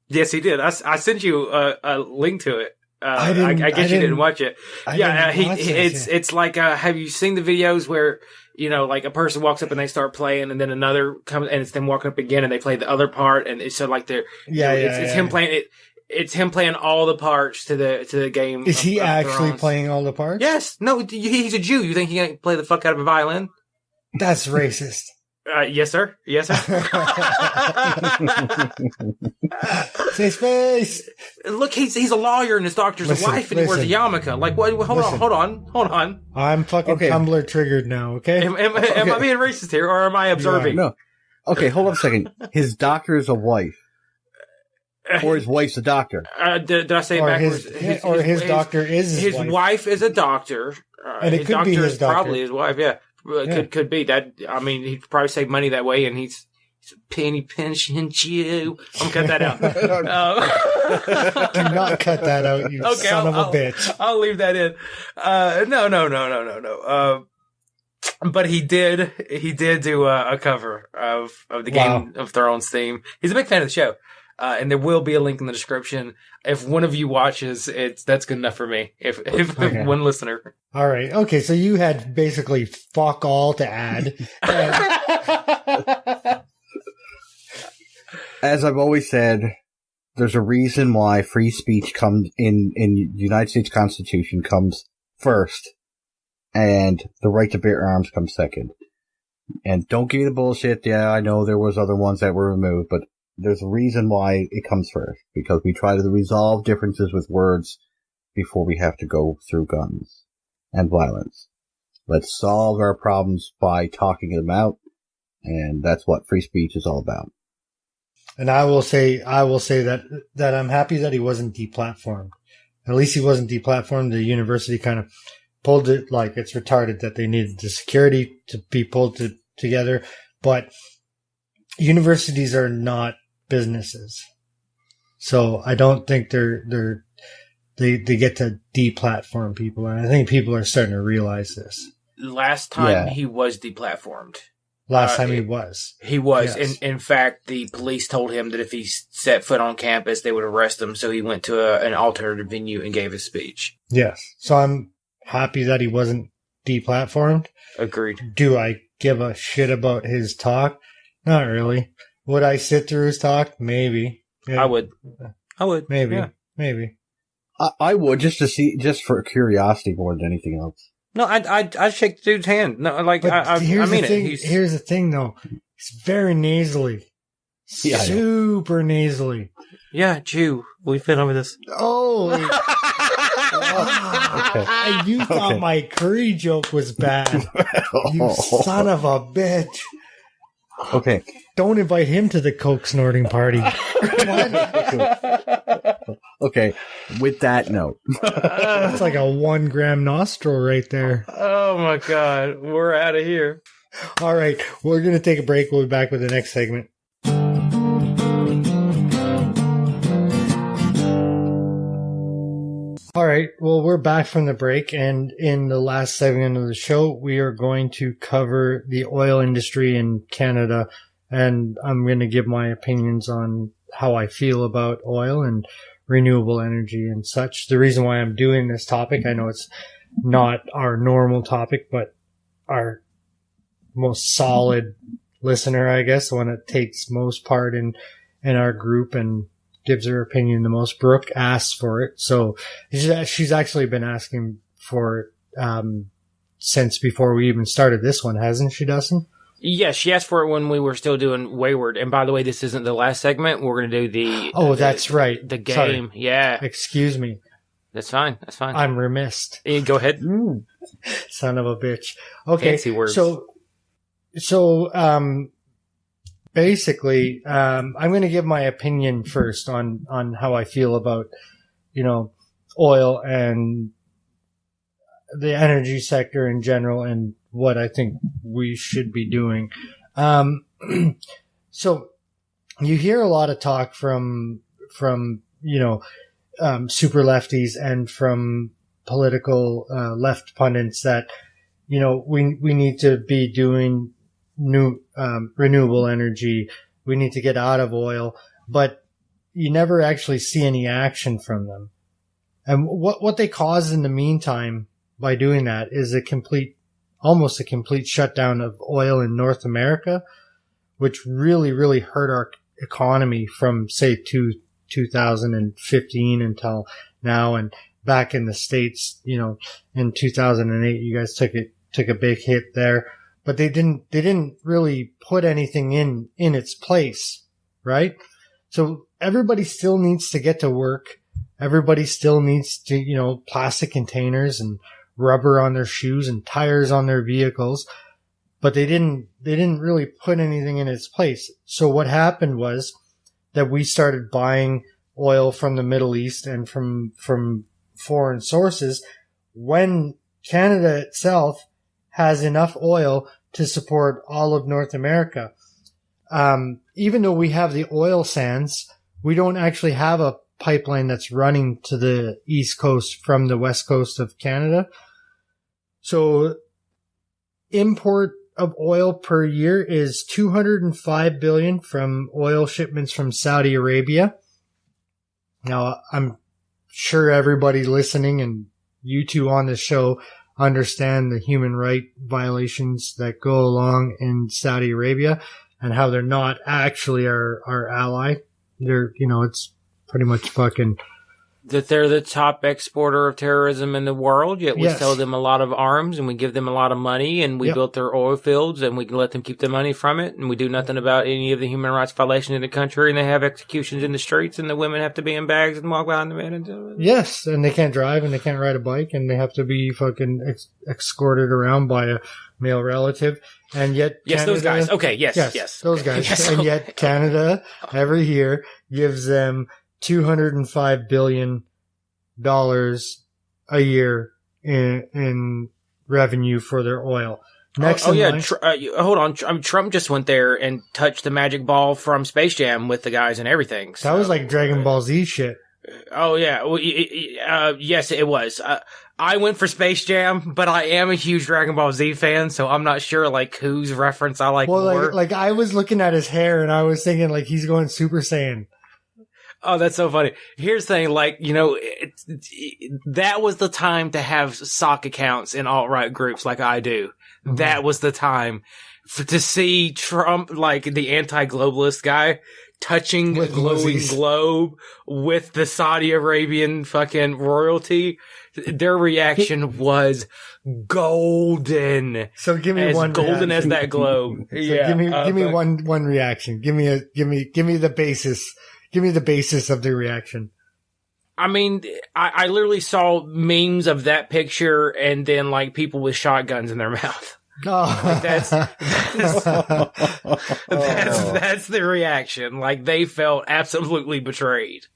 Yes, he did. I sent you a link to it. I guess you didn't watch it. It's like, have you seen the videos where, like a person walks up and they start playing, and then another comes and it's them walking up again and they play the other part, and it's so like they're it's him playing it. It's him playing all the parts to the game. Is he actually playing all the parts? Yes. No, he's a Jew. You think he can play the fuck out of a violin? That's racist. Yes, sir. Yes, sir. Say space. Look, he's a lawyer and his doctor's a wife, and he wears a yarmulke. Like, what? Hold on. I'm fucking Tumblr triggered now. Okay. Am I being racist here, or am I observing? No. Okay, hold on a second. His doctor is a wife. Or his wife's a doctor. Did I say it backwards? His doctor is his wife. His wife is a doctor. And it could be his doctor. Probably his wife, yeah. Could be that. I mean, he'd probably save money that way, and he's a penny pinching Jew. I'm gonna cut that out. Do not cut that out, you son of a bitch. I'll leave that in. No. But he did do a cover of the Game of Thrones theme. He's a big fan of the show. And there will be a link in the description. If one of you watches, that's good enough for me. If one listener. All right. Okay. So you had basically fuck all to add. As I've always said, there's a reason why free speech comes in the United States Constitution comes first, and the right to bear arms comes second. And don't give me the bullshit. Yeah, I know there was other ones that were removed, but there's a reason why it comes first, because we try to resolve differences with words before we have to go through guns and violence. Let's solve our problems by talking them out, and that's what free speech is all about. And I will say that I'm happy that he wasn't deplatformed. At least he wasn't deplatformed. The university kind of pulled it like it's retarded that they needed the security to be pulled together, but universities are not businesses, so I don't think they get to deplatform people, and I think people are starting to realize this. Last time he was deplatformed. Last time he was. Yes. In fact, the police told him that if he set foot on campus, they would arrest him. So he went to an alternative venue and gave his speech. Yes. So happy that he wasn't deplatformed. Agreed. Do I give a shit about his talk? Not really. Would I sit through his talk? Maybe. Yeah. I would. Maybe. Yeah. Maybe. I would just for curiosity more than anything else. No, I'd shake the dude's hand. No, like I mean it. Here's the thing, though. He's very nasally. Yeah, Super nasally. Yeah, Jew. We've been over this. Oh. Okay. You thought my curry joke was bad. You son of a bitch. Okay. Don't invite him to the coke snorting party. Okay. With that note. That's like a 1 gram nostril right there. Oh my God. We're out of here. All right. We're going to take a break. We'll be back with the next segment. All right. Well, we're back from the break, and in the last segment of the show, we are going to cover the oil industry in Canada, and I'm going to give my opinions on how I feel about oil and renewable energy and such. The reason why I'm doing this topic, I know it's not our normal topic, but our most solid listener, I guess, the one that takes most part in our group and gives her opinion the most. Brooke asks for it. So she's actually been asking for it since before we even started this one, hasn't she, Dustin? Yes, she asked for it when we were still doing Wayward. And by the way, this isn't the last segment. We're going to do the... Oh, that's right. The game. Sorry. Yeah. Excuse me. That's fine. That's fine. I'm remiss. Go ahead. Son of a bitch. Okay. Fancy words. So, basically, I'm going to give my opinion first on how I feel about, oil and the energy sector in general and what I think we should be doing. So you hear a lot of talk from super lefties and from political left pundits that, we need to be doing new renewable energy. We need to get out of oil, but you never actually see any action from them. And what they cause in the meantime by doing that is almost a complete shutdown of oil in North America, which really, really hurt our economy from, say, 2015 until now. And back in the States, in 2008, you guys took a big hit there. But they didn't really put anything in its place, right? So everybody still needs to get to work. Everybody still needs to, plastic containers and rubber on their shoes and tires on their vehicles. But they didn't really put anything in its place. So what happened was that we started buying oil from the Middle East and from foreign sources when Canada itself has enough oil to support all of North America. Even though we have the oil sands, we don't actually have a pipeline that's running to the East Coast from the West Coast of Canada. So import of oil per year is 205 billion from oil shipments from Saudi Arabia. Now, I'm sure everybody listening and you two on the show understand the human right violations that go along in Saudi Arabia and how they're not actually our ally. They're, it's pretty much fucking... That they're the top exporter of terrorism in the world, yet we sell them a lot of arms and we give them a lot of money and we built their oil fields and we can let them keep the money from it and we do nothing about any of the human rights violations in the country and they have executions in the streets and the women have to be in bags and walk behind the men and do it. Yes, and they can't drive and they can't ride a bike and they have to be fucking escorted around by a male relative. And yet Canada, those guys. Okay, yes. Those guys. Yes. And yet Canada every year gives them $205 billion a year in revenue for their oil. Next hold on. Trump just went there and touched the magic ball from Space Jam with the guys and everything. So. That was like Dragon Ball Z shit. Oh, yeah. Well, yes, it was. I went for Space Jam, but I am a huge Dragon Ball Z fan, so I'm not sure, whose reference I like more. Well, I was looking at his hair, and I was thinking, he's going Super Saiyan. Oh, that's so funny. Here's the thing, like, you know, that was the time to have sock accounts in alt-right groups like I do. Mm-hmm. That was the time to see Trump, like the anti-globalist guy, touching a glowing globe with the Saudi Arabian fucking royalty. Their reaction was golden. So give me one golden reaction. As that globe. So give me one reaction. Give me the basis. Give me the basis of the reaction. I mean, I literally saw memes of that picture and then like people with shotguns in their mouth. Oh. Like that's the reaction. Like they felt absolutely betrayed.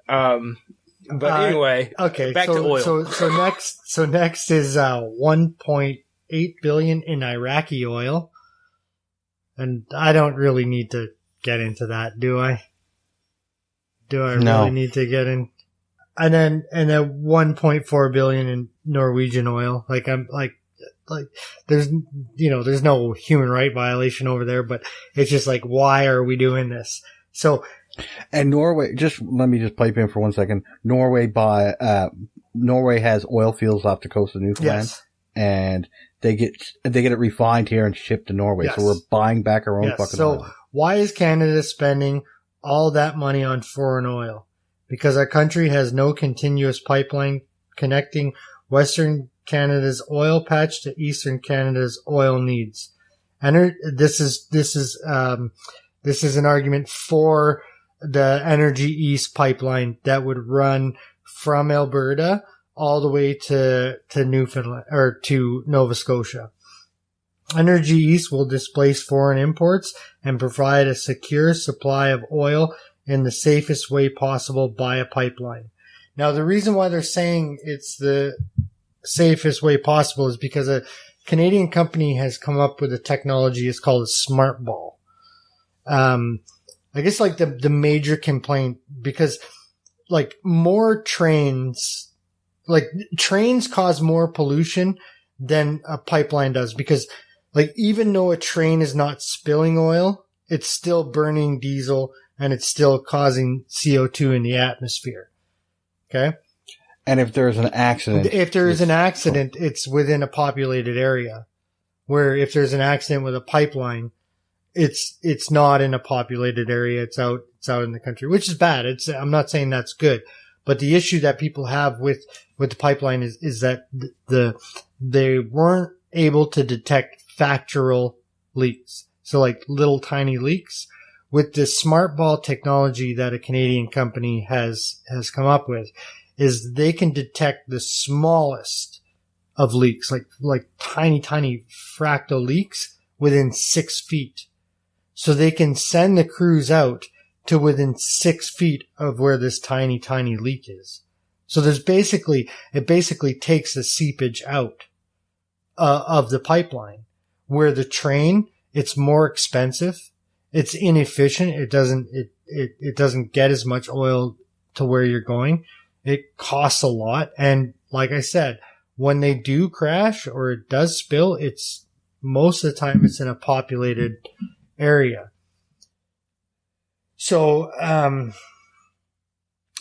But anyway, okay. Back to oil. So next is 1.8 billion in Iraqi oil, and I don't really need to get into that, do I? Do I really need to get in? And then 1.4 billion in Norwegian oil. Like there's no human right violation over there, but it's just like, why are we doing this? So. And Norway, let me pipe in for 1 second. Norway has oil fields off the coast of Newfoundland, yes. And they get it refined here and shipped to Norway. Yes. So we're buying back our own fucking oil. So why is Canada spending all that money on foreign oil? Because our country has no continuous pipeline connecting Western Canada's oil patch to Eastern Canada's oil needs. And this is an argument for the Energy East pipeline that would run from Alberta all the way to Newfoundland or to Nova Scotia. Energy East will displace foreign imports and provide a secure supply of oil in the safest way possible by a pipeline. Now, the reason why they're saying it's the safest way possible is because a Canadian company has come up with a technology. It's called a smart ball. I guess like the major complaint, because like more trains cause more pollution than a pipeline does, because like even though a train is not spilling oil, it's still burning diesel and it's still causing CO2 in the atmosphere. Okay. And if there's an accident, it's within a populated area, where if there's an accident with a pipeline, it's not in a populated area. It's out in the country, which is bad. I'm not saying that's good, but the issue that people have with the pipeline is that they weren't able to detect factual leaks. So like little tiny leaks. With this smart ball technology that a Canadian company has come up with, is they can detect the smallest of leaks, like tiny fractal leaks within 6 feet. So they can send the crews out to within 6 feet of where this tiny leak is. So it basically takes the seepage out of the pipeline. Where the train, it's more expensive, it's inefficient, it doesn't get as much oil to where you're going. It costs a lot, and like I said, when they do crash or it does spill, it's most of the time it's in a populated area. So,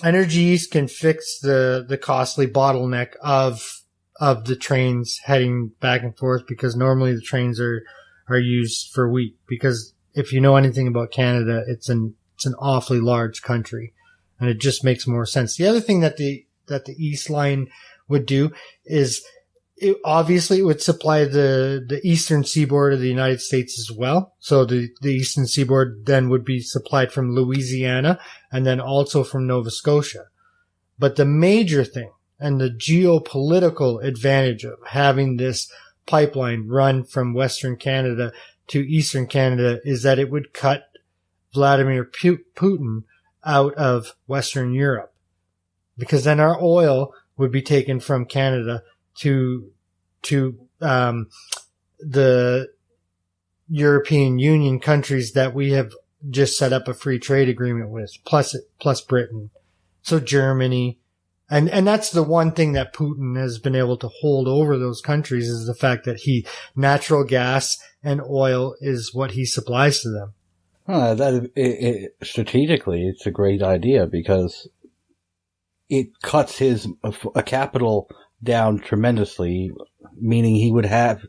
Energy East can fix the costly bottleneck of the trains heading back and forth, because normally the trains are used for wheat. Because if you know anything about Canada, it's an awfully large country, and it just makes more sense. The other thing that the East Line would do is it would supply the eastern seaboard of the United States as well. So the eastern seaboard then would be supplied from Louisiana and then also from Nova Scotia. But the major thing and the geopolitical advantage of having this pipeline run from Western Canada to Eastern Canada is that it would cut Vladimir Putin out of Western Europe, because then our oil would be taken from Canada to the European Union countries that we have just set up a free trade agreement with, plus Britain. So Germany. And that's the one thing that Putin has been able to hold over those countries, is the fact that natural gas and oil is what he supplies to them. Strategically, it's a great idea because it cuts his capital down tremendously, meaning he would have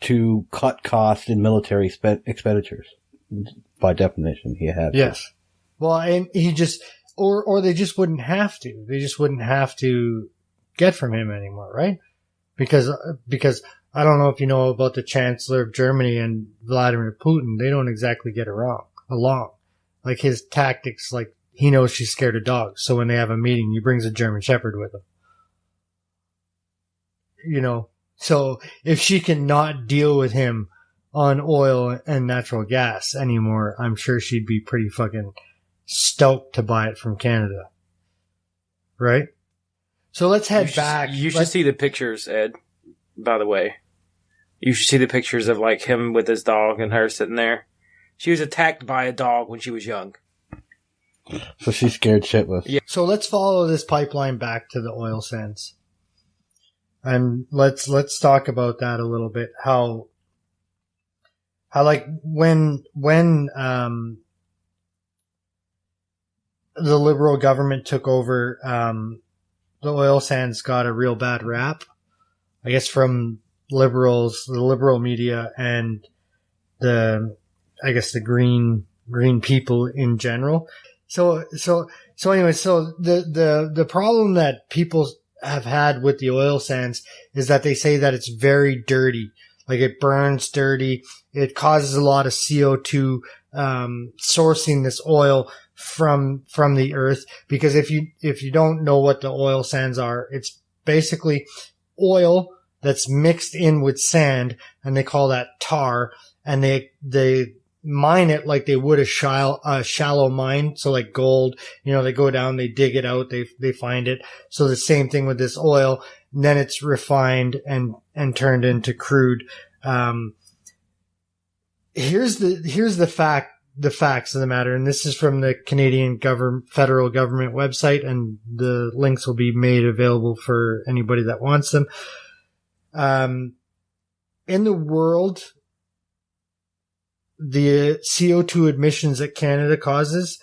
to cut costs in military expenditures. By definition, he had. Yes. Well, and he just, or they just wouldn't have to. They just wouldn't have to get from him anymore, right? Because I don't know if you know about the Chancellor of Germany and Vladimir Putin. They don't exactly get along. Like his tactics, like he knows she's scared of dogs. So when they have a meeting, he brings a German Shepherd with him. You know, so if she cannot deal with him on oil and natural gas anymore, I'm sure she'd be pretty fucking stoked to buy it from Canada. Right? So let's head back. You should see the pictures, Ed, by the way. You should see the pictures of like him with his dog and her sitting there. She was attacked by a dog when she was young. So she's scared shitless. Yeah. So let's follow this pipeline back to the oil sands. And let's talk about that a little bit. How like when the Liberal government took over, the oil sands got a real bad rap, I guess, from liberals, the liberal media, and the green people in general. So anyway, so the problem that people have had with the oil sands is that they say that it's very dirty. Like it burns dirty. It causes a lot of CO2, sourcing this oil from the earth. Because if you don't know what the oil sands are, it's basically oil that's mixed in with sand, and they call that tar, and they mine it like they would a shallow mine. So like gold, you know, they go down, they dig it out, they find it. So the same thing with this oil. And then it's refined and turned into crude. Here's the facts of the matter. And this is from the Canadian federal government website, and the links will be made available for anybody that wants them. In the world, the CO2 emissions that Canada causes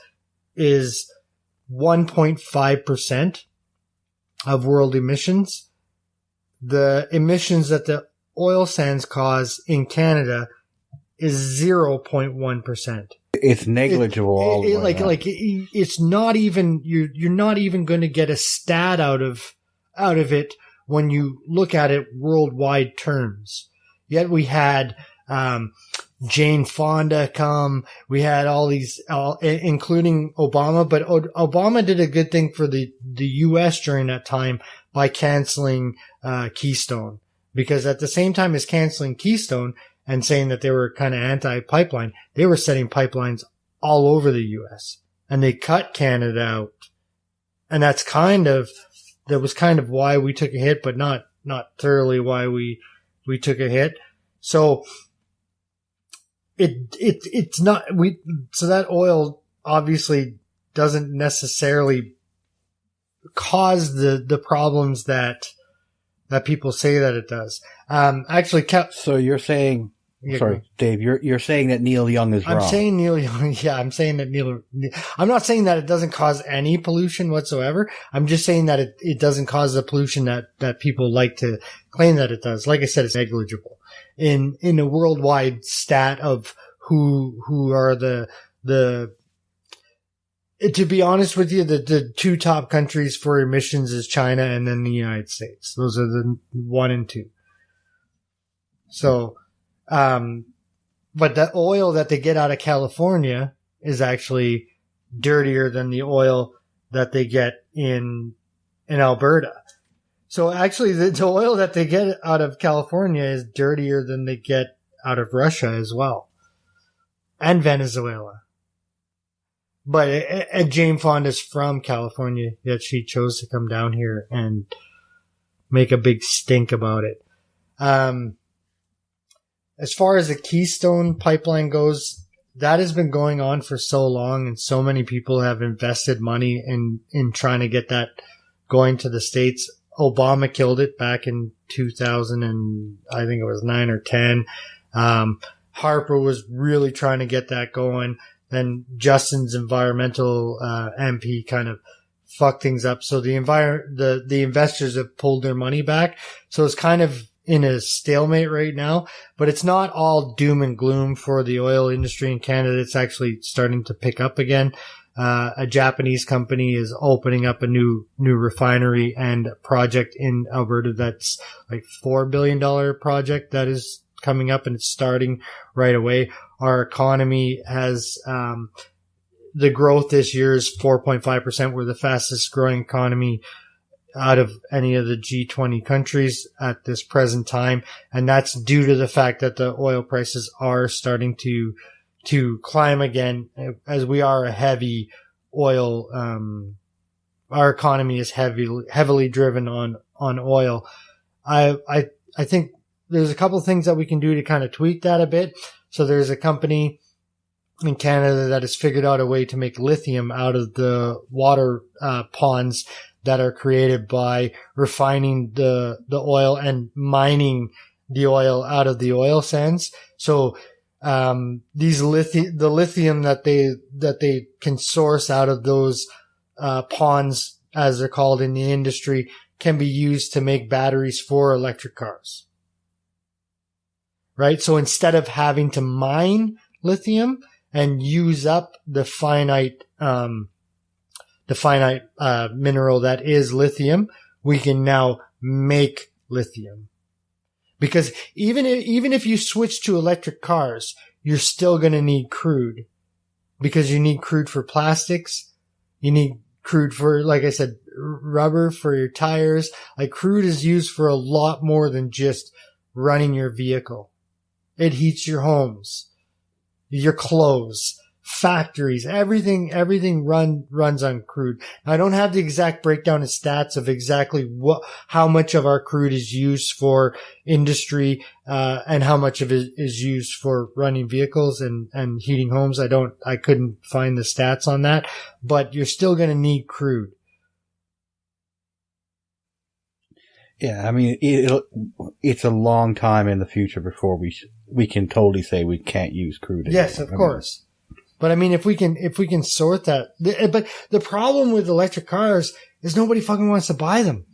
is 1.5% of world emissions. The emissions that the oil sands cause in Canada is 0.1%. It's negligible. It's not even, you're not even going to get a stat out of it when you look at it worldwide terms. Yet we had, Jane Fonda come. We had all these, including Obama, but Obama did a good thing for the U.S. during that time by canceling Keystone, because at the same time as canceling Keystone and saying that they were kind of anti-pipeline, they were setting pipelines all over the U.S. and they cut Canada out, and that was kind of why we took a hit, but not thoroughly why we took a hit. So it's not, so that oil obviously doesn't necessarily cause the problems that people say that it does. Actually, so you're saying, sorry, Dave, you're saying that Neil Young is wrong. I'm saying Neil Young, yeah, I'm saying that I'm not saying that it doesn't cause any pollution whatsoever. I'm just saying that it doesn't cause the pollution that people like to claim that it does. Like I said, it's negligible. In a worldwide stat of who are the to be honest with you, the two top countries for emissions is China and then the United States. Those are the 1 and 2. So, but the oil that they get out of California is actually dirtier than the oil that they get in Alberta. So actually the oil that they get out of California is dirtier than they get out of Russia as well. And Venezuela. But Jane Fonda's from California, yet she chose to come down here and make a big stink about it. As far as the Keystone pipeline goes, that has been going on for so long, and so many people have invested money in trying to get that going to the States. Obama killed it back in 2000, and I think it was 9 or 10. Harper was really trying to get that going. then Justin's environmental MP kind of fucked things up. So the investors have pulled their money back. So it's kind of in a stalemate right now, but it's not all doom and gloom for the oil industry in Canada. It's actually starting to pick up again. A Japanese company is opening up a new refinery and project in Alberta that's like $4 billion project that is coming up, and it's starting right away. Our economy has, the growth this year is 4.5%. We're the fastest growing economy out of any of the G20 countries at this present time. And that's due to the fact that the oil prices are starting to climb again, as we are a heavy oil, our economy is heavily driven on oil. I think there's a couple of things that we can do to kind of tweak that a bit. So there's a company in Canada that has figured out a way to make lithium out of the water, ponds that are created by refining the oil and mining the oil out of the oil sands. So, the lithium that they can source out of those, ponds, as they're called in the industry, can be used to make batteries for electric cars. Right? So instead of having to mine lithium and use up the finite mineral that is lithium, we can now make lithium. Because even if you switch to electric cars, you're still going to need crude, because you need crude for plastics. You need crude for, like I said, rubber for your tires. Like, crude is used for a lot more than just running your vehicle. It heats your homes, your clothes, factories, everything runs on crude. I don't have the exact breakdown of stats of exactly how much of our crude is used for industry, and how much of it is used for running vehicles and heating homes. I couldn't find the stats on that, but you're still going to need crude. Yeah, I mean, it's a long time in the future before we can totally say we can't use crude anymore. Yes, of course. But I mean, if we can sort that, but the problem with electric cars is nobody fucking wants to buy them.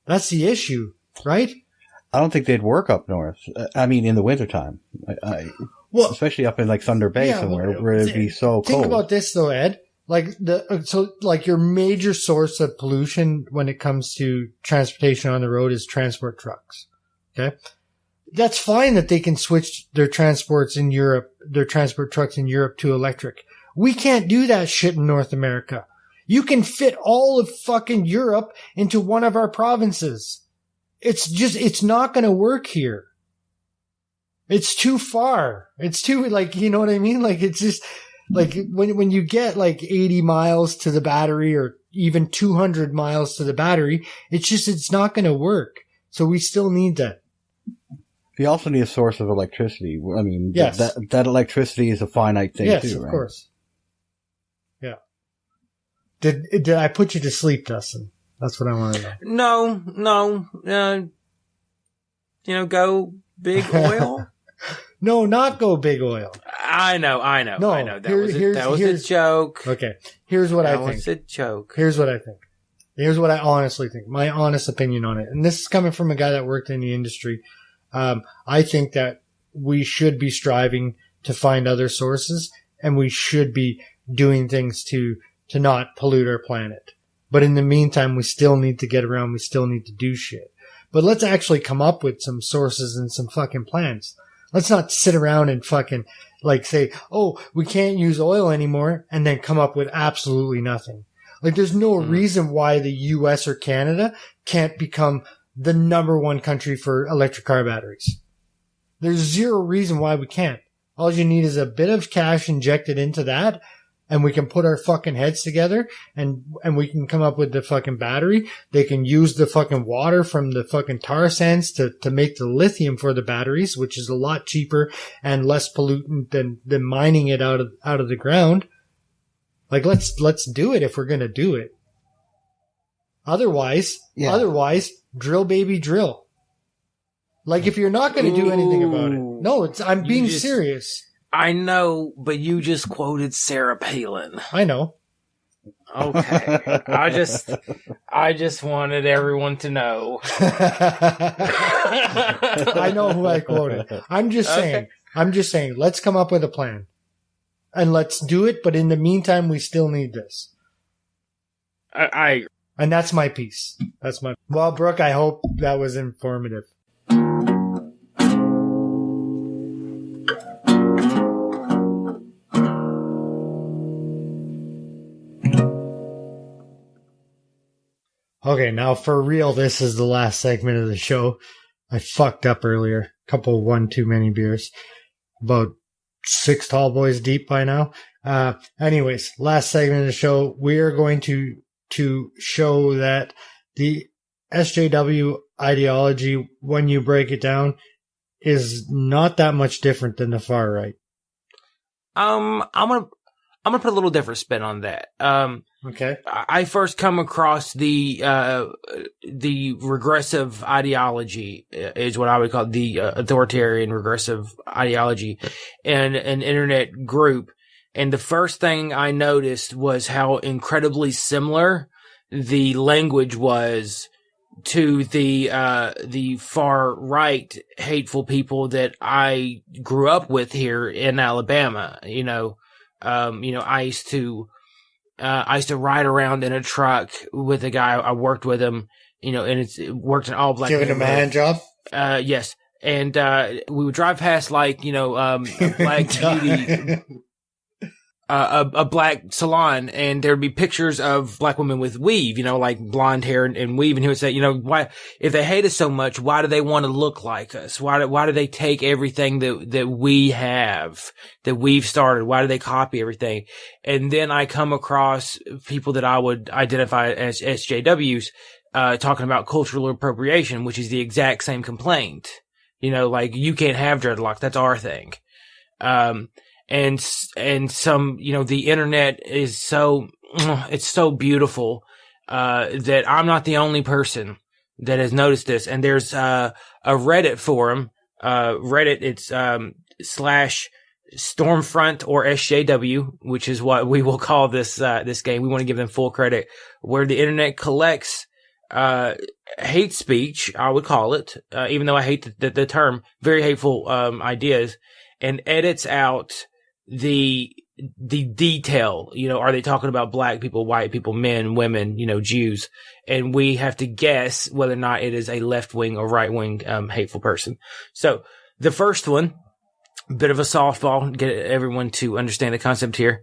That's the issue, right? I don't think they'd work up north. I mean, in the wintertime. Well, especially up in like Thunder Bay somewhere where it'd be so cold. Think about this though, Ed. Like your major source of pollution when it comes to transportation on the road is transport trucks. Okay. That's fine that they can switch their transport trucks in Europe to electric. We can't do that shit in North America. You can fit all of fucking Europe into one of our provinces. It's not going to work here. It's too far. It's too, like, you know what I mean? Like, it's just, like, when you get like 80 miles to the battery or even 200 miles to the battery, it's not going to work. So we still need that. You also need a source of electricity. I mean, yes. that electricity is a finite thing too, right? Yes, of course. Yeah. Did I put you to sleep, Dustin? That's what I want to know. No. Go big oil. No, not go big oil. I know. No, that was a joke. Okay. Here's what I think. That was a joke. Here's what I think. Here's what I honestly think. My honest opinion on it. And this is coming from a guy that worked in the industry. I think that we should be striving to find other sources, and we should be doing things to not pollute our planet. But in the meantime, we still need to get around. We still need to do shit. But let's actually come up with some sources and some fucking plans. Let's not sit around and fucking like say, oh, we can't use oil anymore, and then come up with absolutely nothing. Like, there's no reason why the US or Canada can't become the number one country for electric car batteries. There's zero reason why we can't. All you need is a bit of cash injected into that, and we can put our fucking heads together, and we can come up with the fucking battery. They can use the fucking water from the fucking tar sands to make the lithium for the batteries, which is a lot cheaper and less pollutant than mining it out of the ground. Like, let's do it if we're gonna do it. Otherwise, drill baby drill. Like, if you're not going to do anything about it. No, I'm being serious. I know, but you just quoted Sarah Palin. I know. Okay. I just wanted everyone to know. I know who I quoted. I'm just saying, let's come up with a plan. And let's do it, but in the meantime, we still need this. And that's my piece. Well, Brooke, I hope that was informative. Okay, now for real, this is the last segment of the show. I fucked up earlier. One too many beers. About 6 tall boys deep by now. Anyways, last segment of the show, we are going to show that the SJW ideology, when you break it down, is not that much different than the far right. I'm gonna put a little different spin on that. Okay. I first come across the regressive ideology, is what I would call the authoritarian regressive ideology, in an internet group. And the first thing I noticed was how incredibly similar the language was to the far right hateful people that I grew up with here in Alabama. I used to ride around in a truck with a guy. I worked with him, and it worked in all black. Giving him a hand job? Yes. And, we would drive past a black beauty, a black salon, and there'd be pictures of black women with weave, like blonde hair and weave. And he would say, why, if they hate us so much, why do they want to look like us? Why do they take everything that we have, that we've started? Why do they copy everything? And then I come across people that I would identify as SJWs, talking about cultural appropriation, which is the exact same complaint. You can't have dreadlocks. That's our thing. And some, the internet is it's so beautiful, that I'm not the only person that has noticed this. And there's, a Reddit forum, Reddit, it's, /STORMFRONTorSJW, which is what we will call this game. We want to give them full credit, where the internet collects, hate speech, I would call it, even though I hate the term, very hateful, ideas, and edits out the detail. Are they talking about black people, white people, men, women, Jews? And we have to guess whether or not it is a left wing or right wing, hateful person. So the first one, bit of a softball, get everyone to understand the concept here.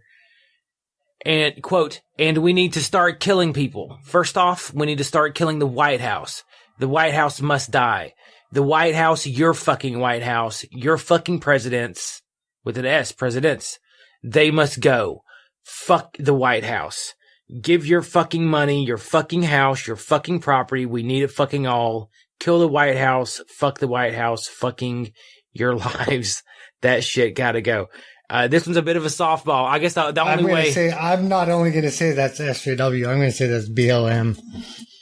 And quote, and we need to start killing people. First off, we need to start killing the White House. The White House must die. The White House, your fucking White House, your fucking presidents, with an S, presidents, they must go. Fuck the White House. Give your fucking money, your fucking house, your fucking property. We need it fucking all. Kill the White House. Fuck the White House. Fucking your lives. That shit gotta go. This one's a bit of a softball. I guess the only way. I'm not only going to say that's SJW, I'm going to say that's BLM.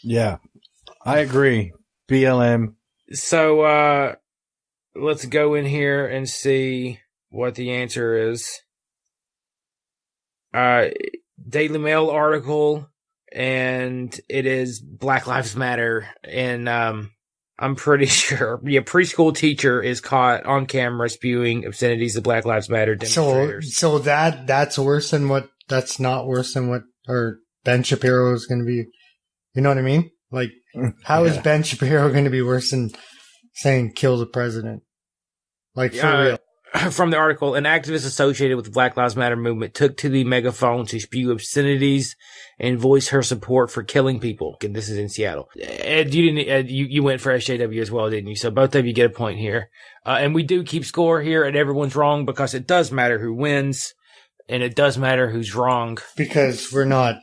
Yeah, I agree. BLM. So, let's go in here and see what the answer is. Daily Mail article, and it is Black Lives Matter. And, I'm pretty sure a preschool teacher is caught on camera spewing obscenities of Black Lives Matter demonstrators. So that's worse than that's not worse than what, or Ben Shapiro is going to be, you know what I mean? Like, how is Ben Shapiro going to be worse than saying kill the president? Like, for real. From the article, an activist associated with the Black Lives Matter movement took to the megaphone to spew obscenities and voice her support for killing people. And this is in Seattle. Ed, you went for SJW as well, didn't you? So both of you get a point here. And we do keep score here, and everyone's wrong, because it does matter who wins, and it does matter who's wrong. Because we're not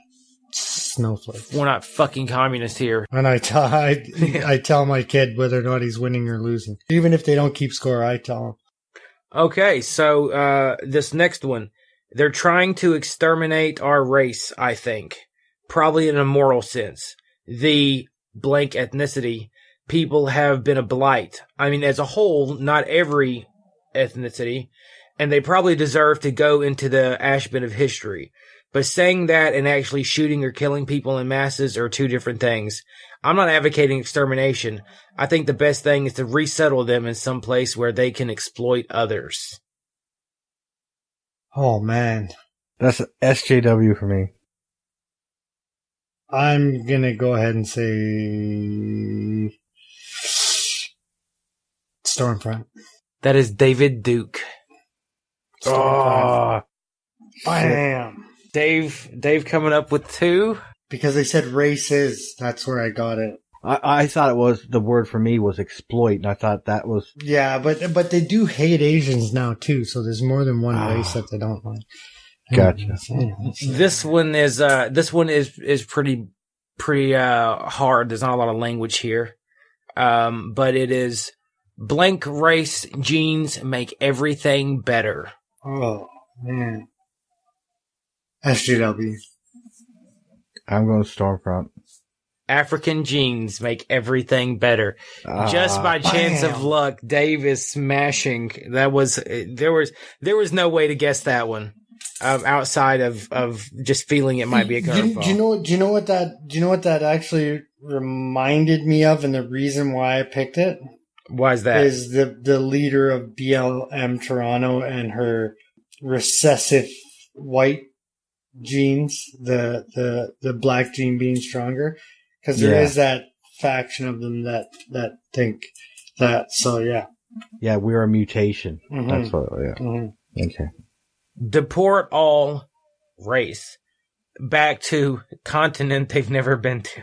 snowflakes. We're not fucking communists here. And I tell my kid whether or not he's winning or losing. Even if they don't keep score, I tell him. Okay, so this next one. They're trying to exterminate our race, I think. Probably in a moral sense. The blank ethnicity people have been a blight. I mean, as a whole, not every ethnicity. and they probably deserve to go into the ash bin of history. But saying that and actually shooting or killing people in masses are two different things. I'm not advocating extermination. I think the best thing is to resettle them in some place where they can exploit others. Oh, man. That's SJW for me. I'm going to go ahead and say Stormfront. That is David Duke. Stormfront. Bam. Dave coming up with 2. Because they said races. That's where I got it. I thought it was, the word for me was exploit, and I thought that was... Yeah, but they do hate Asians now, too, so there's more than one race that they don't like. Gotcha. This one is pretty hard. There's not a lot of language here. But it is blank race genes make everything better. Oh, man. SJW. I'm going Stormfront. African genes make everything better. Just by chance of luck, Dave is smashing. There was no way to guess that one. Outside of just feeling it might be a curveball. Do you know what that actually reminded me of, and the reason why I picked it? Why is that? Is the leader of BLM Toronto and her recessive white genes, the black gene being stronger, because there is that faction of them that think that. So yeah, we're a mutation. Mm-hmm. That's what. Yeah. Mm-hmm. Okay. Deport all race back to continent they've never been to.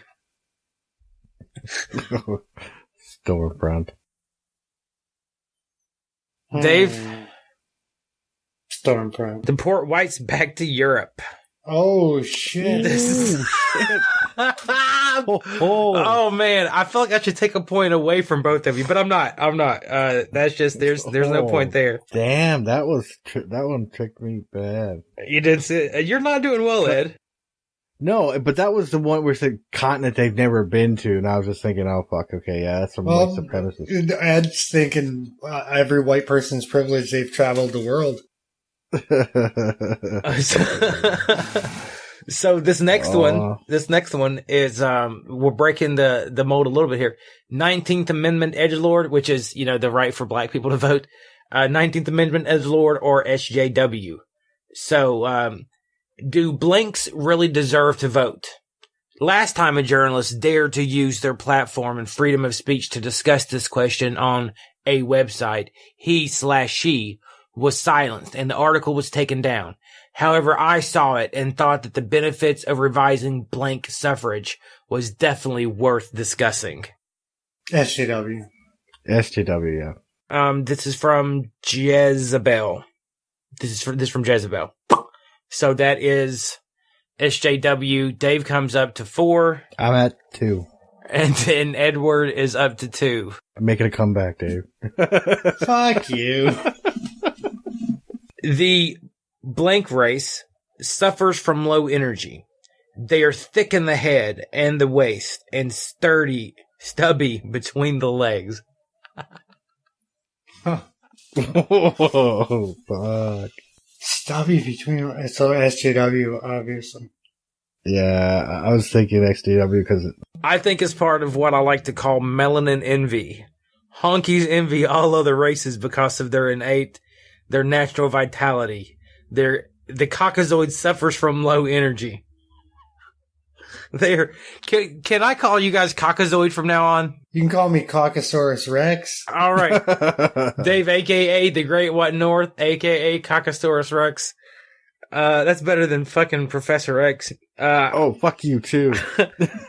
Stormfront. Dave? Stormfront. Deport whites back to Europe. Oh, shit. Oh, man. I feel like I should take a point away from both of you, but I'm not. That's just, there's no point there. Damn, that one tricked me bad. You didn't see, you're not doing well, Ed. No, but that was the one where it's a continent they've never been to, and I was just thinking, oh, fuck, okay, yeah, that's some white supremacist. Ed's thinking every white person's privilege, they've traveled the world. So this next one is we're breaking the mold a little bit here. 19th Amendment edgelord, which is the right for black people to vote. 19th Amendment edgelord or SJW. So do blanks really deserve to vote? Last time a journalist dared to use their platform and freedom of speech to discuss this question on a website, he/she was silenced and the article was taken down. However, I saw it and thought that the benefits of revising blank suffrage was definitely worth discussing. SJW. SJW, yeah. This is from Jezebel. This is from Jezebel. So that is SJW. Dave comes up to 4. I'm at 2. And then Edward is up to 2. I'm making a comeback, Dave. Fuck you. The blank race suffers from low energy. They are thick in the head and the waist and stubby between the legs. Oh, fuck. Stubby between... So SJW, obviously. Yeah, I was thinking SJW because... I think it's part of what I like to call melanin envy. Honkies envy all other races because of their natural vitality. The Caucasoid suffers from low energy. Can I call you guys Caucasoid from now on? You can call me Caucasaurus Rex. All right. Dave, a.k.a. the Great White North, a.k.a. Caucasaurus Rex. That's better than fucking Professor X. Fuck you too.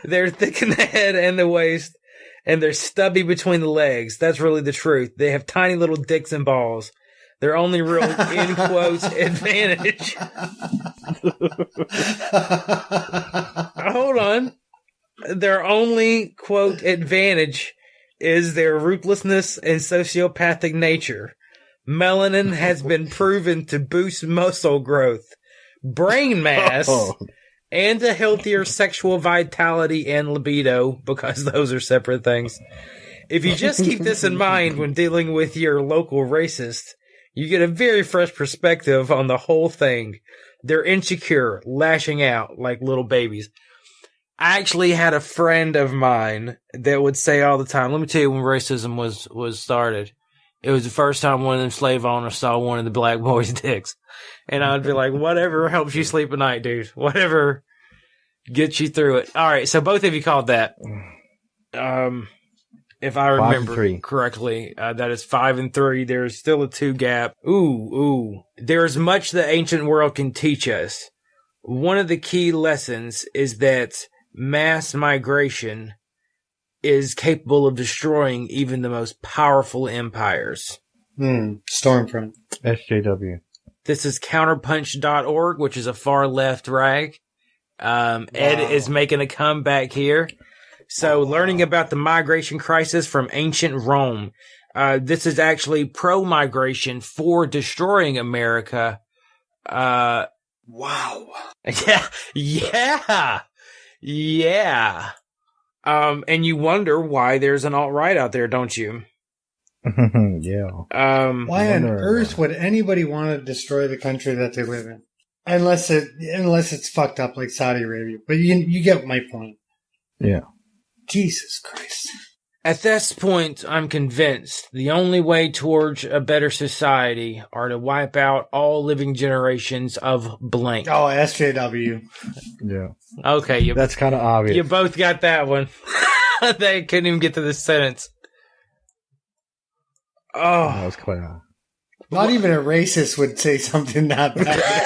They're thick in the head and the waist, and they're stubby between the legs. That's really the truth. They have tiny little dicks and balls. Their only real, in quotes, advantage. Hold on. Their only, quote, advantage is their ruthlessness and sociopathic nature. Melanin has been proven to boost muscle growth, brain mass, and a healthier sexual vitality and libido, because those are separate things. If you just keep this in mind when dealing with your local racist, You get a very fresh perspective on the whole thing. They're insecure, lashing out like little babies. I actually had a friend of mine that would say all the time, let me tell you when racism was started. It was the first time one of them slave owners saw one of the black boys' dicks. And I'd be like, whatever helps you sleep at night, dude. Whatever gets you through it. All right, so both of you called that. If I remember correctly, that is 5-3. There's still a 2 gap. Ooh. There's much the ancient world can teach us. One of the key lessons is that mass migration is capable of destroying even the most powerful empires. Stormfront. SJW. This is counterpunch.org, which is a far left rag. Ed is making a comeback here. So learning about the migration crisis from ancient Rome. This is actually pro-migration for destroying America. Wow. Yeah. And you wonder why there's an alt-right out there, don't you? Yeah. Why on earth would anybody want to destroy the country that they live in? Unless it's fucked up like Saudi Arabia. But you get my point. Yeah. Jesus Christ. At this point, I'm convinced the only way towards a better society are to wipe out all living generations of blank. Oh, SJW. Yeah. Okay. That's kind of obvious. You both got that one. They couldn't even get to this sentence. Oh. That was quite odd. Not even a racist would say something that bad.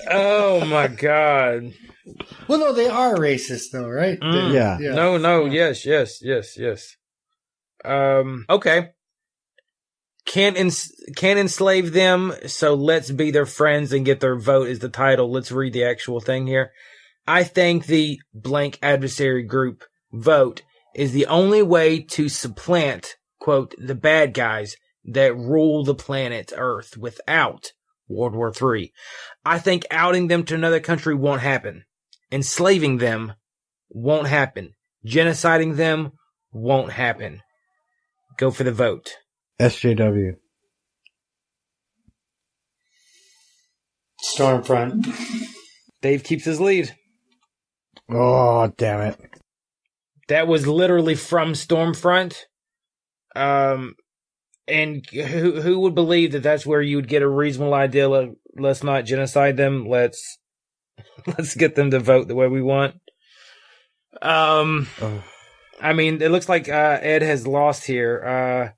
Oh, my God. Well, no, they are racist, though, right? Yeah. No. Yes. Okay. Can't enslave them, so let's be their friends and get their vote is the title. Let's read the actual thing here. I think the blank adversary group vote is the only way to supplant, quote, the bad guys that rule the planet Earth without World War III. I think outing them to another country won't happen. Enslaving them won't happen. Genociding them won't happen. Go for the vote. SJW. Stormfront. Dave keeps his lead. Oh, damn it. That was literally from Stormfront. And who would believe that that's where you would get a reasonable idea of let's not genocide them, let's get them to vote the way we want. I mean, it looks like Ed has lost here.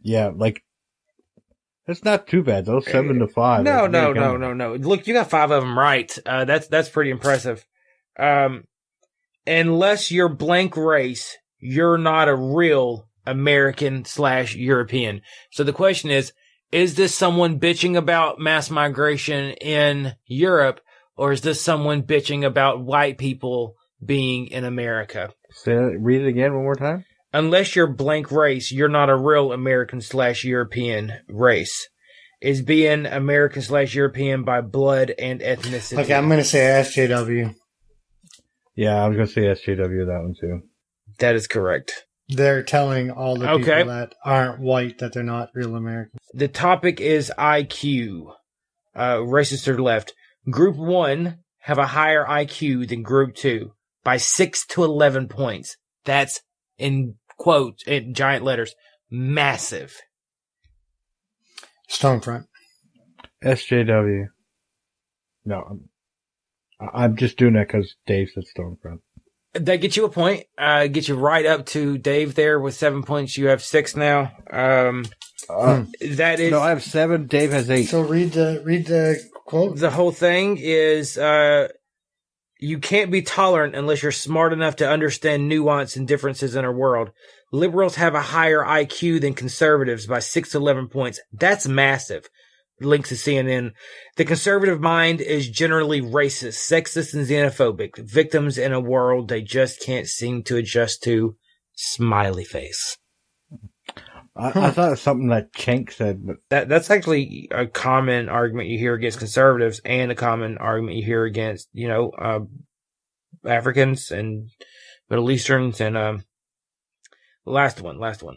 Yeah, like it's not too bad though. 7-5. No. Look, you got 5 of them right. That's pretty impressive. Unless you're blank race, you're not a real American/European. So the question is this someone bitching about mass migration in Europe, or is this someone bitching about white people being in America? Read it again one more time. Unless you're blank race, you're not a real American/European race. Is being American/European by blood and ethnicity. Okay, I'm going to say SJW. Yeah, I was going to say SJW, that one too. That is correct. They're telling all the people that aren't white that they're not real Americans. The topic is IQ. Racist to the left. Group 1 have a higher IQ than Group 2 by 6 to 11 points. That's, in quote, in giant letters, massive. Stormfront. SJW. No, I'm just doing that because Dave said Stormfront. That gets you a point. Get you right up to Dave there with 7 points. You have 6 now. That is. No, I have 7. Dave has 8. So read the quote. The whole thing is, you can't be tolerant unless you're smart enough to understand nuance and differences in our world. Liberals have a higher IQ than conservatives by 6 to 11 points. That's massive. Links to CNN. The conservative mind is generally racist, sexist, and xenophobic. Victims in a world they just can't seem to adjust to. Smiley face. I thought it was something that Cenk said, but that's actually a common argument you hear against conservatives, and a common argument you hear against, Africans and Middle Easterns, and last one.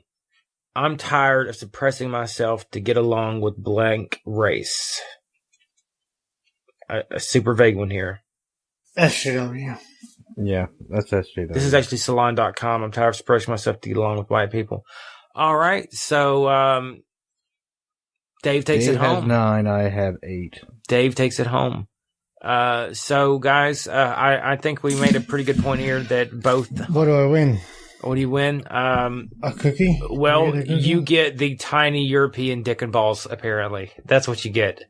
I'm tired of suppressing myself to get along with blank race. A super vague one here. SJW. Yeah, that's SJW. This is actually salon.com. I'm tired of suppressing myself to get along with white people. All right, so Dave takes it home. Dave has 9, I have 8. Dave takes it home. So guys, I think we made a pretty good point here that both. What do I win? What do you win? A cookie? Well, you get the tiny European dick and balls. Apparently, that's what you get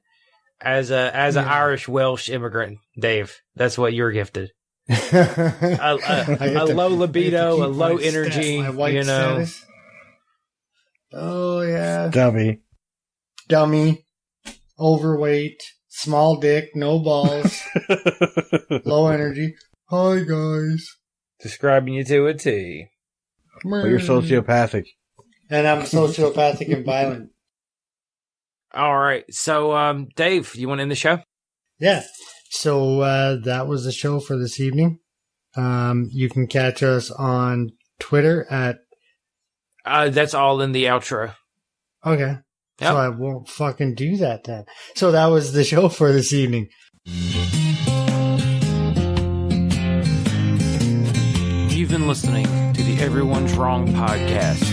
as an Irish Welsh immigrant, Dave. That's what you're gifted. a low libido, a low energy. My white you know. Status. Oh yeah. Dummy. Overweight. Small dick. No balls. Low energy. Hi guys. Describing you to a T. But you're sociopathic. And I'm sociopathic and violent. All right. So, Dave, you want to end the show? Yeah. So, that was the show for this evening. You can catch us on Twitter at... that's all in the outro. Okay. Yep. So I won't fucking do that then. So that was the show for this evening. You've been listening to the Everyone's Wrong podcast.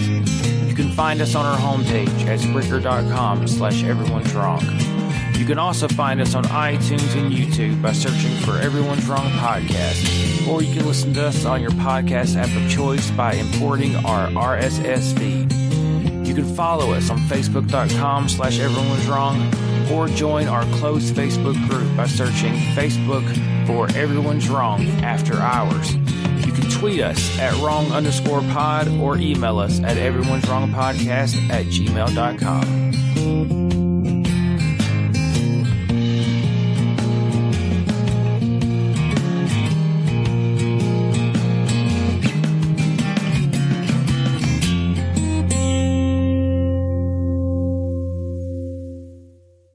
You can find us on our homepage at Spreaker.com/Everyone's Wrong. You can also find us on iTunes and YouTube by searching for Everyone's Wrong podcast, or you can listen to us on your podcast app of choice by importing our RSS feed. You can follow us on Facebook.com/Everyone's Wrong, or join our closed Facebook group by searching Facebook for Everyone's Wrong After Hours. You can tweet us at wrong_pod or email us at everyone'swrongpodcast@gmail.com.